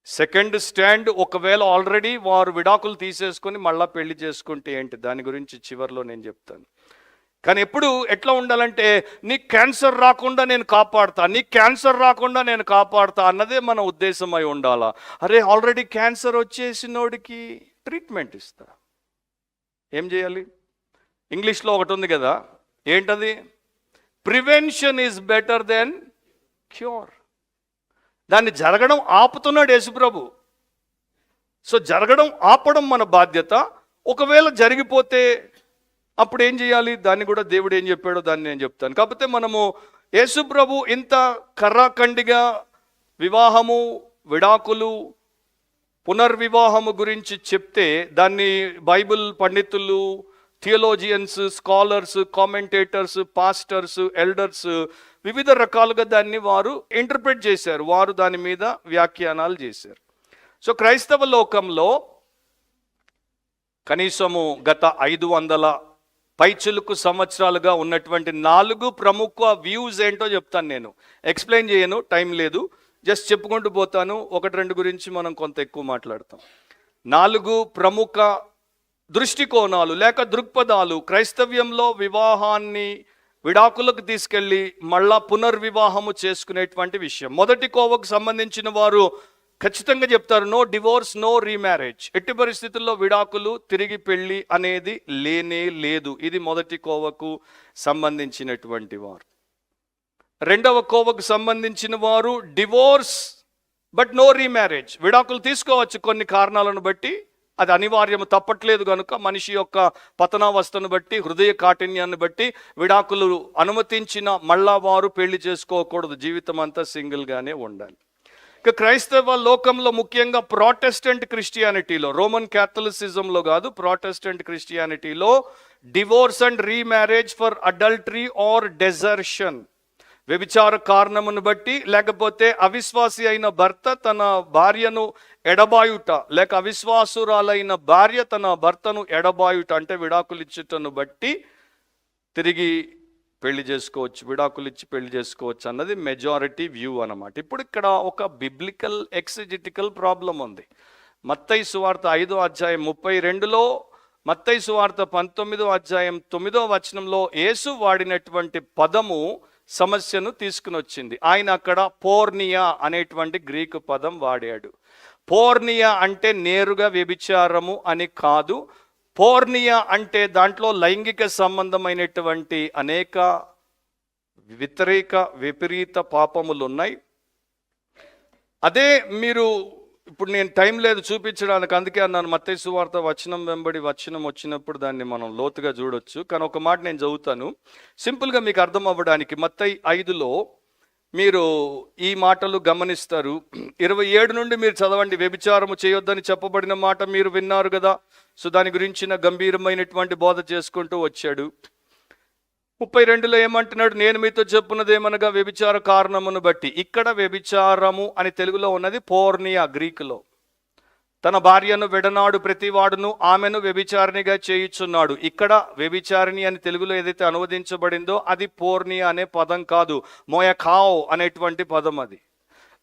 సెకండ్ స్టాండ్, ఒకవేళ ఆల్రెడీ వారు విడాకులు తీసేసుకొని మళ్ళా పెళ్లి చేసుకుంటే ఏంటి, దాని గురించి చివరిలో నేను చెప్తాను. కానీ ఎప్పుడు ఎట్లా ఉండాలంటే నీకు క్యాన్సర్ రాకుండా నేను కాపాడుతా, నీకు క్యాన్సర్ రాకుండా నేను కాపాడుతా అన్నదే మన ఉద్దేశం అయి ఉండాలా. అరే ఆల్రెడీ క్యాన్సర్ వచ్చేసినోడికి ట్రీట్మెంట్ ఇస్తా, ఏం చేయాలి? ఇంగ్లీష్లో ఒకటి ఉంది కదా, ఏంటది? Prevention is better than cure. దాన్ని జరగడం ఆపుతున్నాడు యేసుప్రభు. సో జరగడం ఆపడం మన బాధ్యత. ఒకవేళ జరిగిపోతే అప్పుడు ఏం చేయాలి, దాన్ని కూడా దేవుడు ఏం చెప్పాడో దాన్ని నేను చెప్తాను. కాకపోతే మనము యేసుప్రభు ఇంత కర్రాఖండిగా వివాహము, విడాకులు, పునర్వివాహము గురించి చెప్తే దాన్ని బైబిల్ పండితులు, థియోలోజియన్స్, స్కాలర్స్, కామెంటేటర్స్, పాస్టర్స్, ఎల్డర్స్ వివిధ రకాలుగా దాన్ని వారు ఇంటర్ప్రిట్ చేశారు, వారు దాని మీద వ్యాఖ్యానాలు చేశారు. సో క్రైస్తవ లోకంలో కనీసము గత 500 పైచిలుకు సంవత్సరాలుగా ఉన్నటువంటి 4 ప్రముఖ వ్యూస్ ఏంటో చెప్తాను. నేను ఎక్స్ప్లెయిన్ చేయను, టైం లేదు, జస్ట్ చెప్పుకుంటూ పోతాను. 1-2 గురించి మనం కొంత ఎక్కువ మాట్లాడతాం. 4 ప్రముఖ దృష్టికోణాలు లేక దృక్పథాలు క్రైస్తవ్యంలో వివాహాన్ని విడాకులకు తీసుకెళ్ళి మళ్ళా పునర్వివాహము చేసుకునేటువంటి విషయం. మొదటి కోవకు సంబంధించిన వారు ఖచ్చితంగా చెప్తారు, నో డివోర్స్, నో రీమ్యారేజ్. ఎట్టి పరిస్థితుల్లో విడాకులు, తిరిగి పెళ్లి అనేది లేనే లేదు. ఇది మొదటి కోవకు సంబంధించినటువంటి వారు. రెండవ కోవకు సంబంధించిన వారు డివోర్స్ బట్ నో రీమ్యారేజ్. విడాకులు తీసుకోవచ్చు కొన్ని కారణాలను బట్టి, అది అనివార్యము, తప్పట్లేదు కనుక మనిషి యొక్క పతనావస్థను బట్టి, హృదయ కాఠిన్యాన్ని బట్టి విడాకులు అనుమతించిన మళ్ళా వారు పెళ్లి చేసుకోకూడదు, జీవితం అంతా సింగిల్గానే ఉండాలి. ఇక క్రైస్తవ లోకంలో ముఖ్యంగా ప్రొటెస్టెంట్ క్రిస్టియానిటీలో, రోమన్ క్యాథలిసిజంలో కాదు, ప్రొటెస్టెంట్ క్రిస్టియానిటీలో divorce and remarriage for adultery or desertion, వ్యభిచార కారణమును బట్టి లేకపోతే అవిశ్వాసి అయిన భర్త తన భార్యను ఎడబాయుట, లేక అవిశ్వాసురాలైన భార్య తన భర్తను ఎడబాయుట అంటే విడాకులు ఇచ్చుటను బట్టి తిరిగి పెళ్లి చేసుకోవచ్చు, విడాకులు ఇచ్చి పెళ్లి చేసుకోవచ్చు అన్నది మెజారిటీ వ్యూ అన్నమాట. ఇప్పుడు ఇక్కడ ఒక బిబ్లికల్ ఎక్సిజిటికల్ ప్రాబ్లం ఉంది. మత్తయి సువార్త 5వ అధ్యాయం 32లో, మత్తయి సువార్త 19వ అధ్యాయం 9వ వచనంలో యేసు వాడినటువంటి పదము సమస్యను తీసుకుని వచ్చింది. ఆయన అక్కడ పోర్నియా అనేటువంటి గ్రీకు పదం వాడాడు. పోర్నియా అంటే నేరుగా వ్యభిచారము అని కాదు. పోర్నియా అంటే దాంట్లో లైంగిక సంబంధమైనటువంటి అనేక విపరీత పాపములు ఉన్నాయి. అదే మీరు ఇప్పుడు నేను టైం లేదు చూపించడానికి, అందుకే అన్నాను మత్తయి సువార్త వచనం వెంబడి వచనం వచ్చినప్పుడు దాన్ని మనం లోతుగా చూడొచ్చు. కానీ ఒక మాట నేను చదువుతాను సింపుల్గా మీకు అర్థం అవ్వడానికి. మత్తయి 5లో మీరు ఈ మాటలు గమనిస్తారు. 27 నుండి మీరు చదవండి. వ్యభిచారము చేయొద్దని చెప్పబడిన మాట మీరు విన్నారు కదా. సో దాని గురించిన గంభీరమైనటువంటి బోధ చేసుకుంటూ వచ్చాడు. 32లో ఏమంటున్నాడు? నేను మీతో చెప్పున్నదేమనగా వ్యభిచార కారణమును బట్టి. ఇక్కడ వ్యభిచారము అని తెలుగులో ఉన్నది పోర్నియా గ్రీకులో. తన భార్యను విడనాడు ప్రతివాడును ఆమెను వ్యభిచారిణిగా చేయుచున్నాడు. ఇక్కడ వ్యభిచారిణి అని తెలుగులో ఏదైతే అనువదించబడిందో అది పోర్నియా అనే పదం కాదు, మోయఖావ్ అనేటువంటి పదం. అది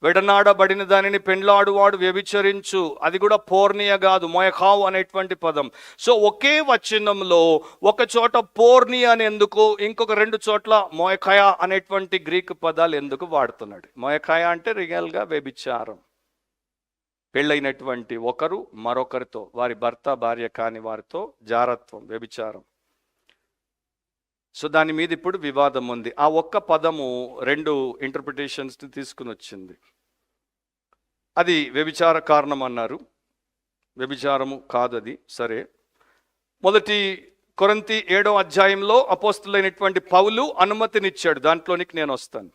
విడనాడబడిన దానిని పెండ్లాడువాడు వ్యభిచరించు, అది కూడా పోర్నియా కాదు, మోయఖావ్ అనేటువంటి పదం. సో ఒకే వచనంలో ఒక చోట పోర్నియా అని ఎందుకు, ఇంకొక 2 చోట్ల మోయఖయా అనేటువంటి గ్రీకు పదాలు ఎందుకు వాడుతున్నాడు? మోయఖయా అంటే రియల్గా వ్యభిచారం. పెళ్ళైనటువంటి ఒకరు మరొకరితో, వారి భర్త భార్య కాని వారితో జారత్వం, వ్యభిచారం. సో దాని మీద ఇప్పుడు వివాదం ఉంది. ఆ ఒక్క పదము 2 ఇంటర్ప్రిటేషన్స్ని తీసుకుని వచ్చింది. అది వ్యభిచార కారణం అన్నారు, వ్యభిచారము కాదు అది. సరే, 1 కొరింథీ 7వ అధ్యాయంలో అపోస్తలుడైనటువంటి పౌలు అనుమతినిచ్చాడు, దాంట్లోనికి నేను వస్తాను.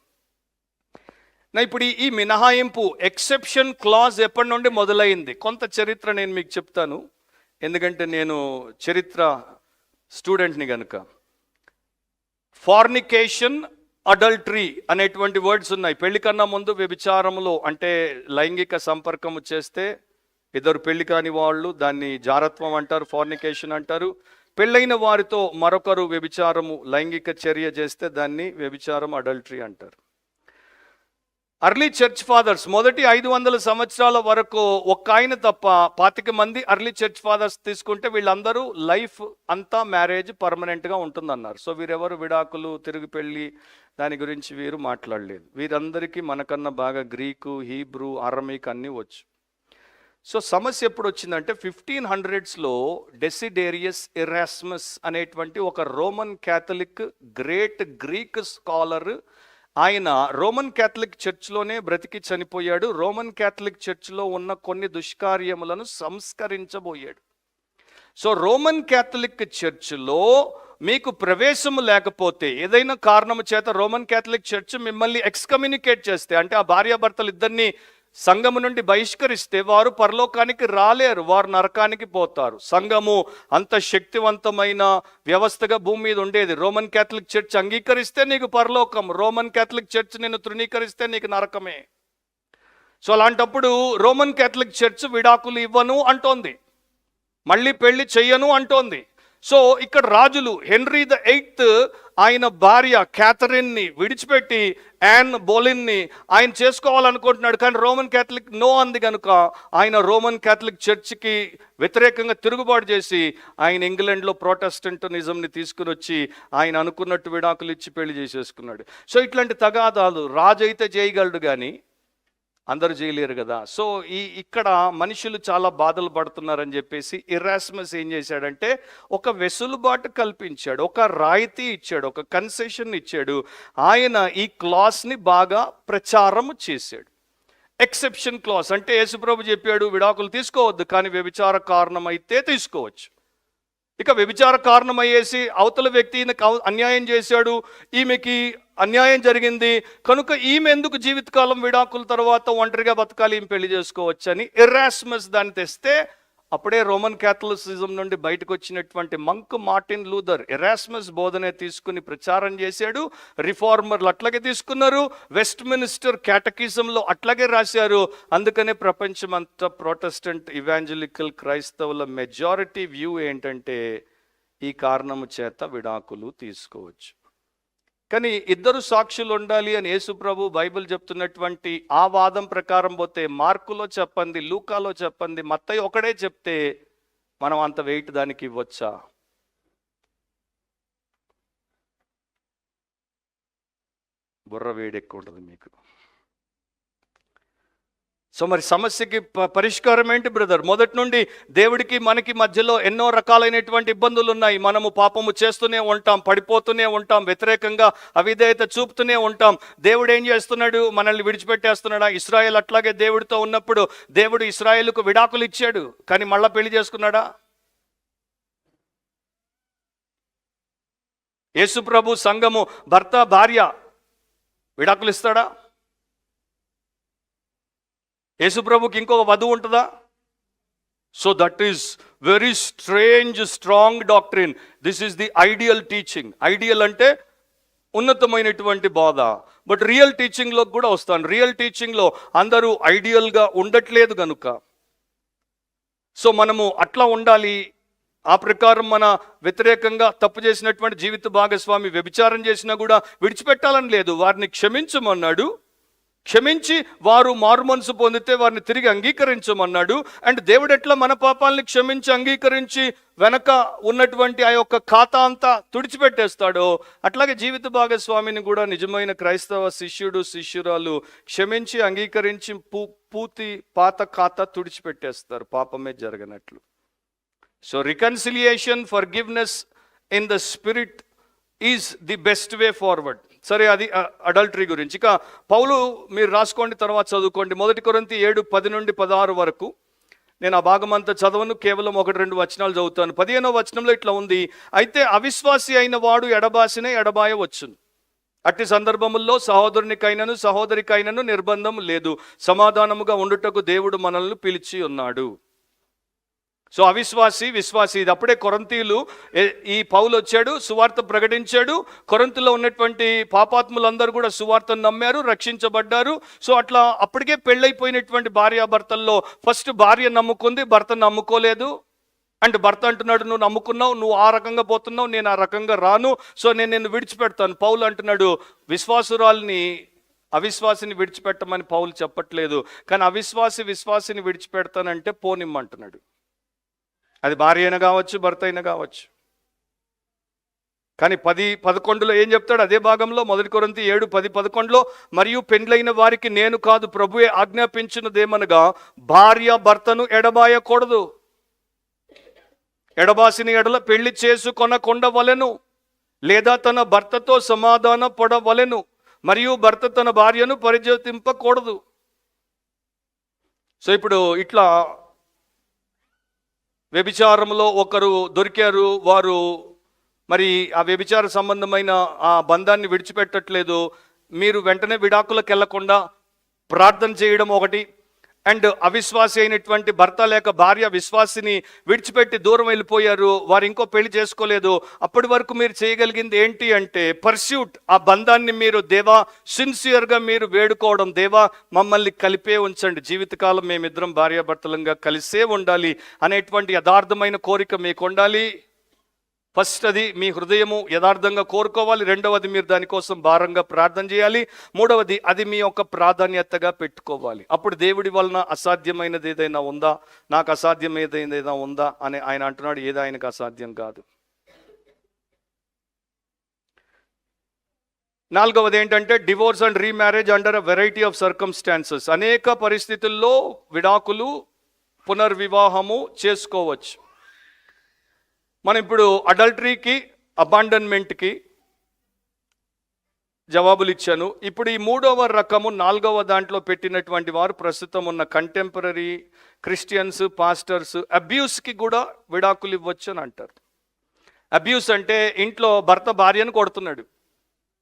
ఇప్పుడు ఈ మినహాయింపు ఎక్సెప్షన్ క్లాజ్ ఎప్పటి నుండి మొదలైంది? కొంత చరిత్ర నేను మీకు చెప్తాను, ఎందుకంటే నేను చరిత్ర స్టూడెంట్ని కనుక. ఫార్నికేషన్, అడల్టరీ అనేటువంటి వర్డ్స్ ఉన్నాయి. పెళ్లి కన్నా ముందు వ్యభిచారములో అంటే లైంగిక సంపర్కము చేస్తే ఇద్దరు పెళ్లి కాని వాళ్ళు దాన్ని జారత్వం అంటారు, ఫార్నికేషన్ అంటారు. పెళ్ళైన వారితో మరొకరు వ్యభిచారము లైంగిక చర్య చేస్తే దాన్ని వ్యభిచారం, అడల్టరీ అంటారు. అర్లీ చర్చ్ ఫాదర్స్ మొదటి 500 సంవత్సరాల వరకు ఒక్క ఆయన తప్ప 25 మంది అర్లీ చర్చ్ ఫాదర్స్ తీసుకుంటే వీళ్ళందరూ లైఫ్ అంతా మ్యారేజ్ పర్మనెంట్గా ఉంటుందన్నారు. సో వీరెవరు విడాకులు, తిరుగు పెళ్ళి దాని గురించి వీరు మాట్లాడలేదు. వీరందరికీ మనకన్నా బాగా గ్రీకు, హీబ్రూ, అరమిక్ అన్నీ వచ్చు. సో సమస్య ఎప్పుడు వచ్చిందంటే 1500స్లో డెసిడేరియస్ ఎరాస్మస్ అనేటువంటి ఒక Roman Catholic great Greek scholar, ఆయన రోమన్ క్యాథలిక్ చర్చ్లోనే బ్రతికి చనిపోయాడు. రోమన్ క్యాథలిక్ చర్చ్లో ఉన్న కొన్ని దుష్కార్యములను సంస్కరించబోయాడు. సో రోమన్ క్యాథలిక్ చర్చ్లో మీకు ప్రవేశము లేకపోతే, ఏదైనా కారణము చేత రోమన్ క్యాథలిక్ చర్చ్ మిమ్మల్ని ఎక్స్కమ్యూనికేట్ చేస్తే, అంటే ఆ భార్యాభర్తలు ఇద్దరిని సంఘము నుండి బహిష్కరిస్తే వారు పరలోకానికి రాలేరు, వారు నరకానికి పోతారు. సంఘము అంత శక్తివంతమైన వ్యవస్థగా భూమి మీద ఉండేది. రోమన్ క్యాథలిక్ చర్చ్ అంగీకరిస్తే నీకు పరలోకం, రోమన్ క్యాథలిక్ చర్చ్ నిన్ను తృణీకరిస్తే నీకు నరకమే. సో అలాంటప్పుడు రోమన్ క్యాథలిక్ చర్చ్ విడాకులు ఇవ్వను అంటోంది, మళ్ళీ పెళ్లి చెయ్యను అంటోంది. సో ఇక్కడ రాజులు హెన్రీ ద 8th ఆయన భార్య క్యాథరిన్ని విడిచిపెట్టి యాన్ బోలిన్ని ఆయన చేసుకోవాలనుకుంటున్నాడు. కానీ రోమన్ క్యాథలిక్ నో అంది కనుక ఆయన రోమన్ క్యాథలిక్ చర్చ్కి వ్యతిరేకంగా తిరుగుబాటు చేసి ఆయన ఇంగ్లాండ్లో ప్రొటెస్టెంటిజంని తీసుకుని వచ్చి ఆయన అనుకున్నట్టు విడాకులు ఇచ్చి పెళ్లి చేసేసుకున్నాడు. సో ఇట్లాంటి తగాదాలు రాజు అయితే చేయగలడు కానీ అందరూ చేయలేరు కదా. సో ఇక్కడ మనుషులు చాలా బాధలు పడుతున్నారని చెప్పేసి ఎరాస్మస్ ఏం చేశాడంటే ఒక వెసులుబాటు కల్పించాడు, ఒక రాయితీ ఇచ్చాడు, ఒక కన్సెషన్ ఇచ్చాడు. ఆయన ఈ క్లాస్ని బాగా ప్రచారం చేశాడు. ఎక్సెప్షన్ క్లాస్ అంటే యేసుప్రభు చెప్పాడు విడాకులు తీసుకోవద్దు, కానీ వ్యభిచార కారణం అయితే తీసుకోవచ్చు. ఇక వ్యభిచార కారణం అయ్యేసి అవతల వ్యక్తి ఈయనకు అన్యాయం చేశాడు, ఈమెకి అన్యాయం జరిగింది కనుక ఈమె ఎందుకు జీవితకాలం విడాకుల తర్వాత ఒంటరిగా బతకాలి, ఈమె పెళ్లి చేసుకోవచ్చు అని ఎరాస్మస్ దాన్ని తెస్తే, అప్పుడే రోమన్ క్యాథలిసిజం నుండి బయటకు వచ్చినటువంటి మంక్ మార్టిన్ లూథర్ ఎరాస్మస్ బోధనే తీసుకుని ప్రచారం చేశాడు. రిఫార్మర్లు అట్లాగే తీసుకున్నారు, వెస్ట్ మినిస్టర్ క్యాటకిజంలో అట్లాగే రాశారు. అందుకనే ప్రపంచమంతా ప్రొటెస్టెంట్ ఇవాంజలికల్ క్రైస్తవుల మెజారిటీ వ్యూ ఏంటంటే ఈ కారణము చేత విడాకులు తీసుకోవచ్చు. కానీ ఇద్దరు సాక్షులు ఉండాలి అని యేసుప్రభు బైబిల్ చెప్తున్నటువంటి ఆ వాదం ప్రకారం పోతే మార్కులో చెప్పండి, లూకాలో చెప్పండి, మత్తయి ఒకడే చెప్తే మనం అంత వెయిట్ దానికి ఇవ్వచ్చా? బుర్ర వేడి ఎక్కువ ఉంటుంది మీకు. సో మరి సమస్యకి పరిష్కారం ఏంటి బ్రదర్? మొదటి నుండి దేవుడికి మనకి మధ్యలో ఎన్నో రకాలైనటువంటి ఇబ్బందులు ఉన్నాయి. మనము పాపము చేస్తూనే ఉంటాం, పడిపోతూనే ఉంటాం, వ్యతిరేకంగా అవిధేయత చూపుతూనే ఉంటాం. దేవుడు ఏం చేస్తున్నాడు? మనల్ని విడిచిపెట్టేస్తున్నాడా? ఇశ్రాయేల్ అట్లాగే దేవుడితో ఉన్నప్పుడు దేవుడు ఇశ్రాయేలుకు విడాకులు ఇచ్చాడు, కానీ మళ్ళా పెళ్లి చేసుకున్నాడా? యేసుప్రభు సంఘము భర్త భార్య విడాకులు ఇస్తాడా? యేసుప్రభుకి ఇంకొక వధువు ఉంటుందా? So that is very strange strong doctrine. This is the ideal teaching. Ideal అంటే ఉన్నతమైనటువంటి బోధ. బట్ రియల్ టీచింగ్లో కూడా వస్తాను. రియల్ టీచింగ్లో అందరూ ఐడియల్గా ఉండట్లేదు కనుక, సో మనము అట్లా ఉండాలి. ఆ ప్రకారం మన వ్యతిరేకంగా తప్పు చేసినటువంటి జీవిత భాగస్వామి వ్యభిచారం చేసినా కూడా విడిచిపెట్టాలని లేదు, వారిని క్షమించమన్నాడు. క్షమించి వారు మారు మనసు పొందితే వారిని తిరిగి అంగీకరించమన్నాడు. అండ్ దేవుడు ఎట్లా మన పాపాలని క్షమించి అంగీకరించి వెనక ఉన్నటువంటి ఆ యొక్క ఖాతా అంతా తుడిచిపెట్టేస్తాడో, అట్లాగే జీవిత భాగస్వామిని కూడా నిజమైన క్రైస్తవ శిష్యుడు శిష్యురాలు క్షమించి అంగీకరించి పూర్తి పాత ఖాతా తుడిచిపెట్టేస్తారు, పాపమే జరగనట్లు. So reconciliation, forgiveness in the spirit is the best way forward. సరే, అది అడల్టరీ గురించి. ఇక పౌలు మీరు రాసుకోండి, తర్వాత చదువుకోండి. 1 కొరింథీ 7:10-16 వరకు. నేను ఆ భాగం అంతా చదవను, కేవలం 1-2 వచనాలు చదువుతాను. 15వ వచనంలో ఇట్లా ఉంది: అయితే అవిశ్వాసి అయిన వాడు ఎడబాసినే ఎడబాయవచ్చును. అట్టి సందర్భముల్లో సహోదరునికైనను సహోదరికైనను నిర్బంధం లేదు, సమాధానముగా ఉండుటకు దేవుడు మనల్ని పిలిచి ఉన్నాడు. సో అవిశ్వాసి విశ్వాసి, ఇది అప్పుడే కొరింథీయులు, ఈ పౌలు వచ్చాడు, సువార్త ప్రకటించాడు. కొరింథీలో ఉన్నటువంటి పాపాత్ములందరూ కూడా సువార్తను నమ్మారు, రక్షించబడ్డారు. సో అట్లా అప్పటికే పెళ్ళైపోయినటువంటి భార్యాభర్తల్లో ఫస్ట్ భార్య నమ్ముకుంది, భర్త నమ్ముకోలేదు. అంటే భర్త అంటున్నాడు, నువ్వు నమ్ముకున్నావు, నువ్వు ఆ రకంగా పోతున్నావు, నేను ఆ రకంగా రాను, సో నేను నిన్ను విడిచిపెడతాను. పౌలు అంటున్నాడు, విశ్వాసురాల్ని అవిశ్వాసిని విడిచిపెట్టమని పౌలు చెప్పట్లేదు, కానీ విశ్వాసిని విడిచిపెడతానంటే పోనిమ్మంటున్నాడు. అది భార్య అయినా కావచ్చు, భర్త అయినా కావచ్చు. కానీ 10-11లో ఏం చెప్తాడు అదే భాగంలో? 1 కొరింథీ 7:10-11లో, మరియు పెండ్లైన వారికి నేను కాదు, ప్రభువే ఆజ్ఞాపించినదేమనగా, భార్య భర్తను ఎడబాయకూడదు. ఎడబాసిన ఎడల పెళ్లి చేసుకొనకుండవలెను, లేదా తన భర్తతో సమాధాన పడవలెను, మరియు భర్త తన భార్యను పరిజోతింపకూడదు. సో ఇప్పుడు ఇట్లా వ్యభిచారంలో ఒకరు దొరికారు, వారు మరి ఆ వ్యభిచార సంబంధమైన ఆ బంధాన్ని విడిచిపెట్టట్లేదు. మీరు వెంటనే విడాకులకు వెళ్లకుండా ప్రార్థన చేయడం ఒకటి, అండ్ అవిశ్వాసి అయినటువంటి భర్త లేక భార్య విశ్వాసిని విడిచిపెట్టి దూరం వెళ్ళిపోయారు, వారు ఇంకో పెళ్లి చేసుకోలేదు. అప్పటి వరకు మీరు చేయగలిగింది ఏంటి అంటే పర్స్యూట్, ఆ బంధాన్ని మీరు దేవా సిన్సియర్గా మీరు వేడుకోవడం, దేవా మమ్మల్ని కలిపే ఉంచండి, జీవితకాలం మేమిద్దరం భార్యాభర్తలంగా కలిసే ఉండాలి అనేటువంటి యథార్థమైన కోరిక మీకు ఉండాలి. ఫస్ట్ అది మీ హృదయము యథార్థంగా కోరుకోవాలి. రెండవది మీరు దానికోసం భారంగా ప్రార్థన చేయాలి. మూడవది అది మీ యొక్క ప్రాధాన్యతగా పెట్టుకోవాలి. అప్పుడు దేవుడి వలన అసాధ్యమైనది ఏదైనా ఉందా, నాకు అసాధ్యం ఏదైనా ఉందా అని ఆయన అంటున్నాడు. ఏది ఆయనకు అసాధ్యం కాదు. నాలుగవది ఏంటంటే divorce and remarriage under a variety of circumstances. అనేక పరిస్థితుల్లో విడాకులు, పునర్వివాహము చేసుకోవచ్చు. మనం ఇప్పుడు అడల్టరీకి, అబాండన్మెంట్కి జవాబులు ఇచ్చాను. ఇప్పుడు ఈ 3వ రకము 4వ దాంట్లో పెట్టినటువంటి వారు ప్రస్తుతం ఉన్న కంటెంపరీ క్రిస్టియన్స్, పాస్టర్స్ అబ్యూస్కి కూడా విడాకులు ఇవ్వచ్చు అని అంటారు. అబ్యూస్ అంటే ఇంట్లో భర్త భార్యను కొడుతున్నాడు,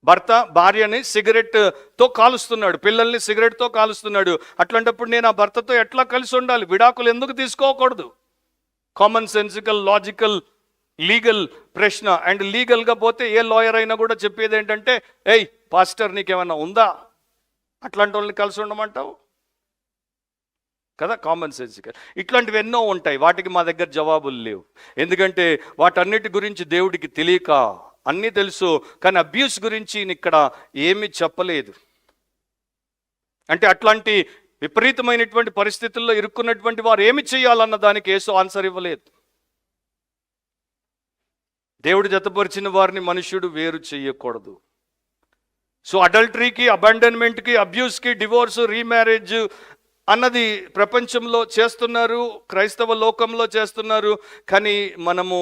భర్త భార్యని సిగరెట్తో కాలుస్తున్నాడు, పిల్లల్ని సిగరెట్తో కాలుస్తున్నాడు. అట్లాంటప్పుడు నేను ఆ భర్తతో ఎట్లా కలిసి ఉండాలి? విడాకులు ఎందుకు తీసుకోకూడదు? కామన్ సెన్సికల్, లాజికల్, లీగల్ ప్రశ్న. అండ్ లీగల్గా పోతే ఏ లాయర్ అయినా కూడా చెప్పేది ఏంటంటే, ఏయ్ పాస్టర్ నీకేమన్నా ఉందా, అట్లాంటి వాళ్ళని కలిసి ఉండమంటావు కదా? Common sensical. ఇట్లాంటివి ఎన్నో ఉంటాయి, వాటికి మా దగ్గర జవాబులు లేవు. ఎందుకంటే వాటన్నిటి గురించి దేవుడికి తెలియక, అన్నీ తెలుసు కానీ అబ్యూస్ గురించి ఇక్కడ ఏమీ చెప్పలేదు. అంటే అట్లాంటి విపరీతమైనటువంటి పరిస్థితుల్లో ఇరుక్కున్నటువంటి వారు ఏమి చేయాలన్న దానికి యేసు ఆన్సర్ ఇవ్వలేదు. దేవుడు జతపరిచిన వారిని మనుష్యుడు వేరు చేయకూడదు. సో అడల్టరీకి, అబాండన్మెంట్కి, అబ్యూస్కి, డివోర్స్, రీమ్యారేజ్ అన్నది ప్రపంచంలో చేస్తున్నారు, క్రైస్తవ లోకంలో చేస్తున్నారు. కానీ మనము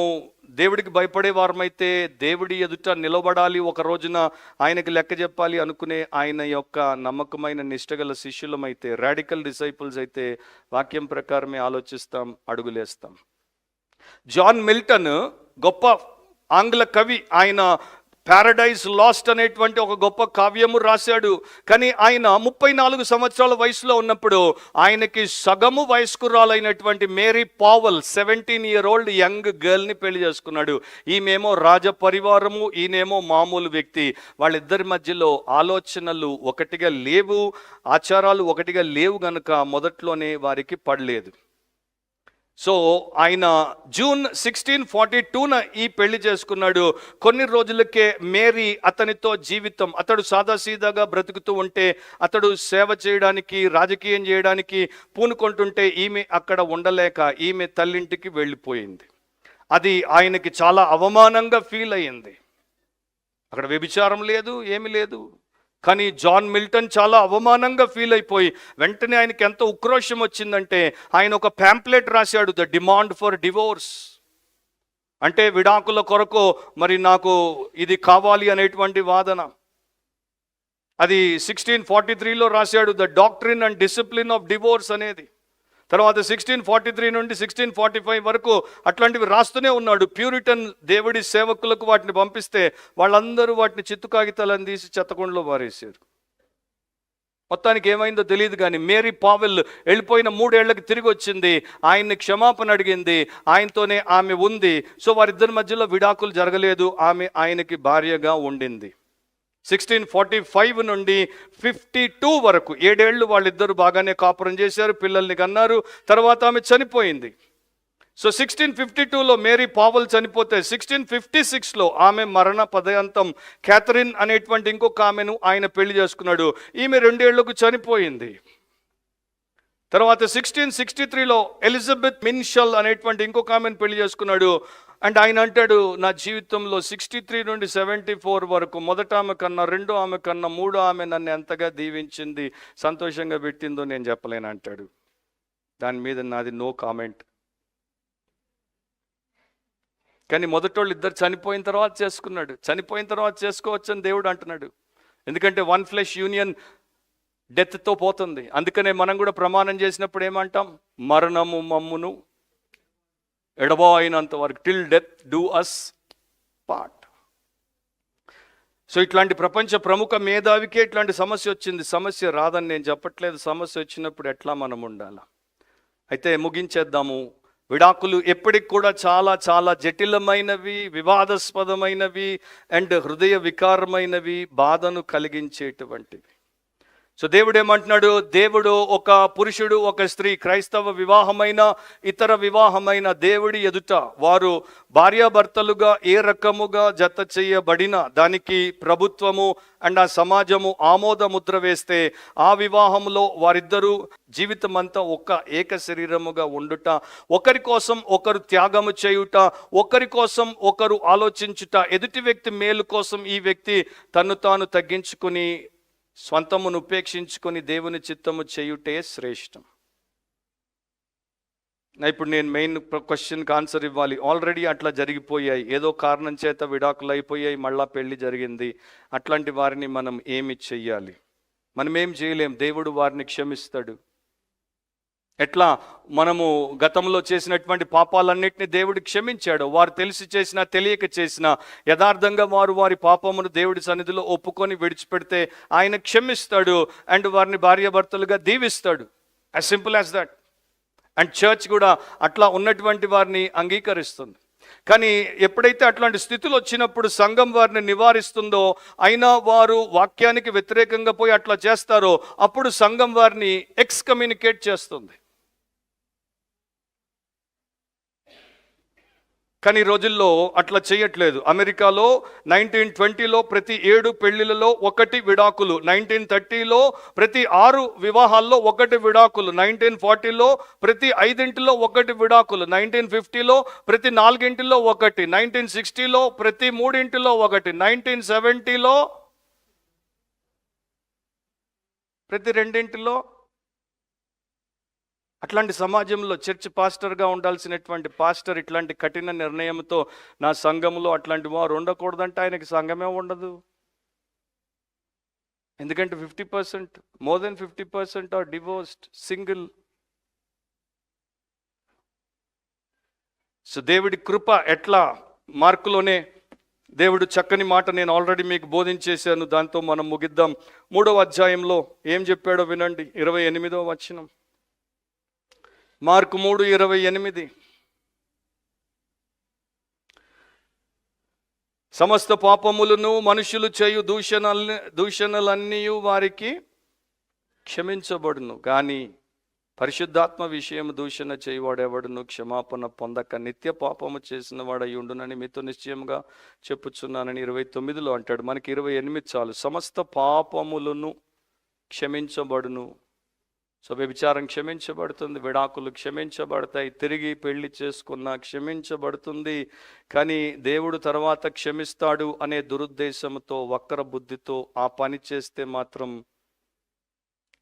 దేవుడికి భయపడే వారమైతే, దేవుడి ఎదుట నిలబడాలి, ఒక రోజున ఆయనకి లెక్క చెప్పాలి అనుకునే ఆయన యొక్క నమ్మకమైన నిష్టగల శిష్యులమైతే, రాడికల్ డిసైపుల్స్ అయితే వాక్యం ప్రకారమే ఆలోచిస్తాం, అడుగులేస్తాం. జాన్ మిల్టన్ గొప్ప ఆంగ్ల కవి, ఆయన ప్యారడైజ్ లాస్ట్ అనేటువంటి ఒక గొప్ప కావ్యము రాశాడు. కానీ ఆయన 34 సంవత్సరాల వయసులో ఉన్నప్పుడు ఆయనకి సగము వయస్కురాలైనటువంటి మేరీ పావెల్ 17-year-old యంగ్ గర్ల్ని పెళ్లి చేసుకున్నాడు. ఈమెమో రాజ పరివారము, ఈయనేమో మామూలు వ్యక్తి. వాళ్ళిద్దరి మధ్యలో ఆలోచనలు ఒకటిగా లేవు, ఆచారాలు ఒకటిగా లేవు గనుక మొదట్లోనే వారికి పడలేదు. సో ఆయన జూన్ 1642న ఈ పెళ్లి చేసుకున్నాడు. కొన్ని రోజులకే మేరీ అతనితో జీవితం, అతడు సాదాసీదాగా బ్రతుకుతూ ఉంటే, అతడు సేవ చేయడానికి, రాజకీయం చేయడానికి పూనుకుంటుంటే ఈమె అక్కడ ఉండలేక ఈమె తల్లింటికి వెళ్ళిపోయింది. అది ఆయనకి చాలా అవమానంగా ఫీల్ అయ్యింది. అక్కడ వ్యభిచారం లేదు, ఏమీ లేదు. కానీ జాన్ మిల్టన్ చాలా అవమానంగా ఫీల్ అయిపోయి వెంటనే ఆయనకి ఎంత ఉక్రోషం వచ్చిందంటే ఆయన ఒక ప్యాంప్లెట్ రాశాడు, ద డిమాండ్ ఫర్ డివోర్స్. అంటే విడాకుల కొరకు మరి నాకు ఇది కావాలి అనేటువంటి వాదన. అది 1643లో రాశాడు, the doctrine and discipline of divorce అనేది. తర్వాత 1643 నుండి 1645 వరకు అట్లాంటివి రాస్తూనే ఉన్నాడు. ప్యూరిటన్ దేవుడి సేవకులకు వాటిని పంపిస్తే వాళ్ళందరూ వాటిని చిత్తు కాగితాలను తీసి చెత్తకుండలో పారేశారు. మొత్తానికి ఏమైందో తెలియదు. కానీ మేరీ పావెల్ వెళ్ళిపోయిన 3 ఏళ్లకి తిరిగి వచ్చింది, ఆయన్ని క్షమాపణ అడిగింది, ఆయనతోనే ఆమె ఉంది. సో వారిద్దరి మధ్యలో విడాకులు జరగలేదు, ఆమె ఆయనకి భార్యగా ఉండింది. 1645 నుండి 52 వరకు 7 ఏళ్ళు వాళ్ళిద్దరు బాగానే కాపురం చేశారు, పిల్లల్ని కన్నారు. తర్వాత ఆమె చనిపోయింది. సో 1652లో మేరీ పావెల్ చనిపోతే 1656లో ఆమె మరణ పర్యంతం క్యాథరిన్ అనేటువంటి ఇంకొక ఆమెను ఆయన పెళ్లి చేసుకున్నాడు. ఈమె 2 ఏళ్లకు చనిపోయింది. తర్వాత 1663లో ఎలిజబెత్ మిన్షల్ అనేటువంటి ఇంకొక ఆమెను పెళ్లి చేసుకున్నాడు. అండ్ ఆయన అంటాడు, నా జీవితంలో 63 నుండి 74 వరకు మొదట ఆమె కన్నా, రెండో ఆమె కన్నా, మూడో ఆమె నన్ను ఎంతగా దీవించింది, సంతోషంగా పెట్టిందో నేను చెప్పలేను అంటాడు. దాని మీద నాది నో కామెంట్. కానీ మొదటోళ్ళు ఇద్దరు చనిపోయిన తర్వాత చేసుకున్నాడు. చనిపోయిన తర్వాత చేసుకోవచ్చు అని దేవుడు అంటున్నాడు. ఎందుకంటే 1 flesh యూనియన్ డెత్తో పోతుంది. అందుకనే మనం కూడా ప్రమాణం చేసినప్పుడు ఏమంటాం, మరణము మమ్మును ఎడబాయినంత వరకు, till death do us part. So ఇట్లాంటి ప్రపంచ ప్రముఖ మేధావికే ఇట్లాంటి సమస్య వచ్చింది. సమస్య రాదని నేను చెప్పట్లేదు, సమస్య వచ్చినప్పుడు ఎట్లా మనం ఉండాలి. అయితే ముగించేద్దాము. విడాకులు ఎప్పటికి కూడా చాలా చాలా జటిలమైనవి, వివాదాస్పదమైనవి అండ్ హృదయ వికారమైనవి, బాధను కలిగించేటువంటివి. సో దేవుడు ఏమంటున్నాడు, దేవుడు ఒక పురుషుడు ఒక స్త్రీ, క్రైస్తవ వివాహమైన ఇతర వివాహమైన దేవుడి ఎదుట వారు భార్యాభర్తలుగా ఏ రకముగా జత చేయబడిన దానికి ప్రభుత్వము అండ్ ఆ సమాజము ఆమోద ముద్ర వేస్తే ఆ వివాహంలో వారిద్దరూ జీవితం అంతా ఏక శరీరముగా ఉండుట, ఒకరి కోసం ఒకరు త్యాగము చేయుట, ఒకరి కోసం ఒకరు ఆలోచించుట, ఎదుటి వ్యక్తి మేలు కోసం ఈ వ్యక్తి తను తాను తగ్గించుకుని స్వంతమును ఉపేక్షించుకొని దేవుని చిత్తము చేయుటే శ్రేష్టం. ఇప్పుడు నేను మెయిన్ క్వశ్చన్కి ఆన్సర్ ఇవ్వాలి. ఆల్రెడీ అట్లా జరిగిపోయాయి, ఏదో కారణం చేత విడాకులు అయిపోయాయి, మళ్ళా పెళ్లి జరిగింది. అట్లాంటి వారిని మనం ఏమి చెయ్యాలి? మనం ఏం చేయలేం, దేవుడు వారిని క్షమిస్తాడు. ఎట్లా మనము గతంలో చేసినటువంటి పాపాలన్నింటినీ దేవుడు క్షమించాడు. వారు తెలిసి చేసినా తెలియక చేసినా యథార్థంగా వారు వారి పాపమును దేవుడి సన్నిధిలో ఒప్పుకొని విడిచిపెడితే ఆయన క్షమిస్తాడు అండ్ వారిని భార్యాభర్తలుగా దీవిస్తాడు. As simple as that. And church కూడా అట్లా ఉన్నటువంటి వారిని అంగీకరిస్తుంది. కానీ ఎప్పుడైతే అట్లాంటి స్థితులు వచ్చినప్పుడు సంఘం వారిని నివారిస్తుందో, అయినా వారు వాక్యానికి వ్యతిరేకంగా పోయి అట్లా చేస్తారో, అప్పుడు సంఘం వారిని ఎక్స్కమ్యూనికేట్ చేస్తుంది. కానీ రోజుల్లో అట్లా చేయట్లేదు. అమెరికాలో 1920లో ప్రతి 7 పెళ్లిలలో 1 విడాకులు, 1930లో ప్రతి 6 వివాహాల్లో 1 విడాకులు, 1940లో ప్రతి 5 1 విడాకులు, 1950లో ప్రతి 4 1, 1960లో ప్రతి 3 1, 1970లో ప్రతి 2. అట్లాంటి సమాజంలో చర్చ్ పాస్టర్గా ఉండాల్సినటువంటి పాస్టర్ ఇట్లాంటి కఠిన నిర్ణయంతో నా సంఘంలో అట్లాంటి వారు ఉండకూడదంటే ఆయనకి సంఘమే ఉండదు. ఎందుకంటే 50%, more than 50% are divorced, single. So దేవుడి కృప ఎట్లా మార్కులోనే దేవుడు చక్కని మాట నేను ఆల్రెడీ మీకు బోధించేశాను, దాంతో మనం ముగిద్దాం. 3వ అధ్యాయంలో ఏం చెప్పాడో వినండి. 28వ వచనం, మార్కు 3:28. సమస్త పాపములను మనుషులు చేయు దూషణలన్నీ వారికి క్షమించబడును, కానీ పరిశుద్ధాత్మ విషయం దూషణ చేయవాడెవడును క్షమాపణ పొందక నిత్య పాపము చేసిన వాడై ఉండునని మీతో నిశ్చయంగా చెప్పుచున్నానని 29లో అంటాడు. మనకి 28 చాలు. సమస్త పాపములను క్షమించబడును. సో వ్యభిచారం క్షమించబడుతుంది, విడాకులు క్షమించబడతాయి, తిరిగి పెళ్లి చేసుకున్నా క్షమించబడుతుంది. కానీ దేవుడు తర్వాత క్షమిస్తాడు అనే దురుద్దేశంతో, వక్ర బుద్ధితో ఆ పని చేస్తే మాత్రం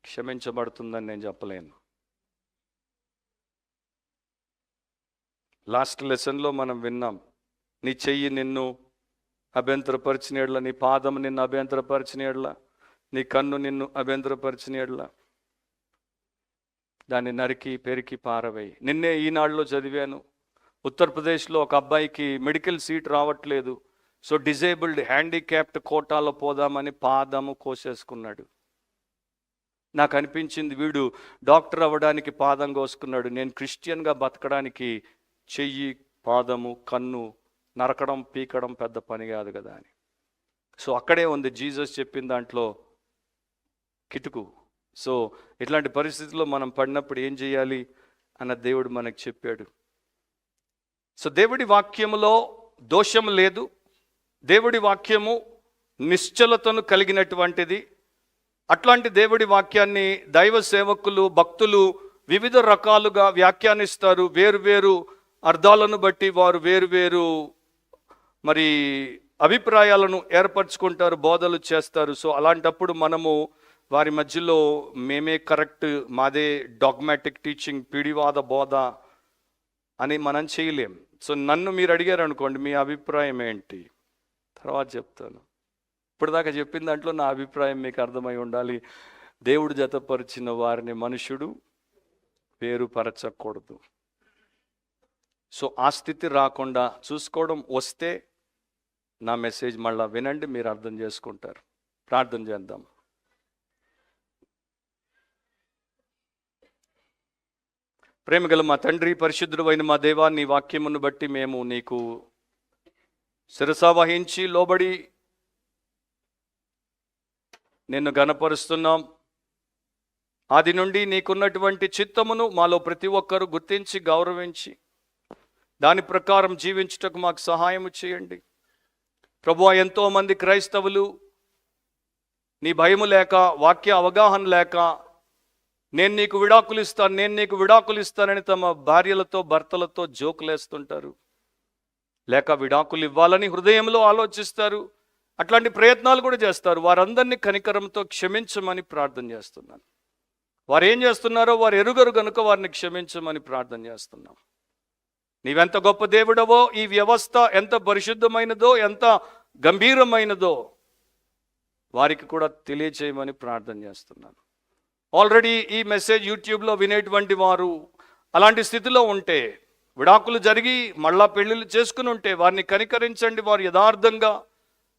క్షమించబడుతుందని నేను చెప్పలేను. లాస్ట్ లెసన్లో మనం విన్నాం, నీ చెయ్యి నిన్ను అభ్యంతరపరిచిన ఎడల, నీ పాదం నిన్ను అభ్యంతరపరిచిన ఎడల, నీ కన్ను నిన్ను అభ్యంతరపరిచిన ఎడల దాన్ని నరికి పెరికి పారవేయి. నిన్నే ఈనాడులో చదివాను, ఉత్తరప్రదేశ్లో ఒక అబ్బాయికి మెడికల్ సీట్ రావట్లేదు. సో డిజేబుల్డ్ హ్యాండిక్యాప్డ్ కోటాలో పోదామని పాదము కోసేసుకున్నాడు. నాకు అనిపించింది, వీడు డాక్టర్ అవ్వడానికి పాదం కోసుకున్నాడు, నేను క్రిస్టియన్గా బతకడానికి చెయ్యి, పాదము, కన్ను నరకడం, పీకడం పెద్ద పని కాదు కదా అని. సో అక్కడే ఉంది జీసస్ చెప్పిన దాంట్లో కిటుకు. సో ఇట్లాంటి పరిస్థితుల్లో మనం పడినప్పుడు ఏం చేయాలి అన్న దేవుడు మనకు చెప్పాడు. సో దేవుడి వాక్యములో దోషం లేదు, దేవుడి వాక్యము నిశ్చలతను కలిగినటువంటిది. అట్లాంటి దేవుడి వాక్యాన్ని దైవ సేవకులు, భక్తులు వివిధ రకాలుగా వ్యాఖ్యానిస్తారు. వేరు అర్థాలను బట్టి వారు వేరు మరి అభిప్రాయాలను ఏర్పరచుకుంటారు, బోధలు చేస్తారు. సో అలాంటప్పుడు మనము వారి మధ్యలో మేమే కరెక్ట్, మాదే డాగ్మాటిక్ టీచింగ్, పిడివాద బోధ అని మనం చేయలేం. సో నన్ను మీరు అడిగారు అనుకోండి, మీ అభిప్రాయం ఏంటి, తర్వాత చెప్తాను. ఇప్పటిదాకా చెప్పిన దాంట్లో నా అభిప్రాయం మీకు అర్థమై ఉండాలి. దేవుడు జతపరిచిన వారిని మనుషుడు వేరుపరచకూడదు. సో ఆ స్థితి రాకుండా చూసుకోవడం వస్తే నా మెసేజ్ మళ్ళా వినండి, మీరు అర్థం చేసుకుంటారు. ప్రార్థన చేద్దాం. ప్రేమగల మా తండ్రి, పరిశుద్ధుడు అయిన మా దేవా, నీ వాక్యమును బట్టి మేము నీకు శిరసా వహించి లోబడి నిన్ను ఘనపరుస్తున్నాం. ఆది నుండి నీకున్నటువంటి చిత్తమును మాలో ప్రతి ఒక్కరూ గుర్తించి గౌరవించి దాని ప్రకారం జీవించుటకు మాకు సహాయం చేయండి. ప్రభువా, ఎంతోమంది క్రైస్తవులు నీ భయము లేక, వాక్య అవగాహన లేక, నేను నీకు విడాకులు ఇస్తానని తమ భార్యలతో, భర్తలతో జోకులేస్తుంటారు. లేక విడాకులు ఇవ్వాలని హృదయంలో ఆలోచిస్తారు. అట్లాంటి ప్రయత్నాలు కూడా చేస్తారు. వారందరినీ కనికరంతో క్షమించమని ప్రార్థన చేస్తున్నాను. వారు ఏం చేస్తున్నారో వారు ఎరుగరు గనుక వారిని క్షమించమని ప్రార్థన చేస్తున్నాం. నీవెంత గొప్ప దేవుడవో, ఈ వ్యవస్థ ఎంత పరిశుద్ధమైనదో, ఎంత గంభీరమైనదో వారికి కూడా తెలియచేయమని ప్రార్థన చేస్తున్నాను. ఆల్రెడీ ఈ మెసేజ్ యూట్యూబ్లో వినేటువంటి వారు అలాంటి స్థితిలో ఉంటే, విడాకులు జరిగి మళ్ళా పెళ్ళిళ్ళు చేసుకుని ఉంటే వారిని కనికరించండి. వారు యథార్థంగా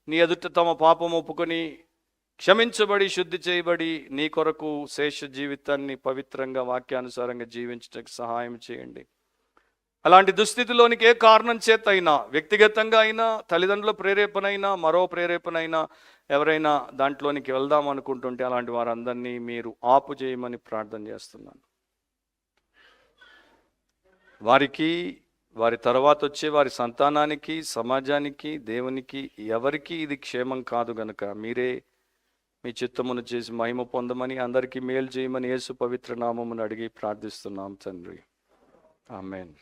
నీ ఎదుట తమ పాపం ఒప్పుకొని క్షమించబడి, శుద్ధి చేయబడి నీ కొరకు శేష జీవితాన్ని పవిత్రంగా, వాక్యానుసారంగా జీవించడానికి సహాయం చేయండి. అలాంటి దుస్థితిలోనికి ఏ కారణం చేత అయినా, వ్యక్తిగతంగా అయినా, తల్లిదండ్రుల ప్రేరేపణ అయినా, మరో ప్రేరేపణ అయినా, ఎవరైనా దాంట్లోనికి వెళ్దాం అనుకుంటుంటే అలాంటి వారందరినీ మీరు ఆపు చేయమని ప్రార్థన చేస్తున్నాను. వారికి, వారి తర్వాత వచ్చే వారి సంతానానికి, సమాజానికి, దేవునికి, ఎవరికి ఇది క్షేమం కాదు గనుక మీరే మీ చిత్తమును చేసి మహిమ పొందమని, అందరికీ మేలు చేయమని యేసు పవిత్ర నామమును అడిగి ప్రార్థిస్తున్నాం తండ్రి. ఆమేన్.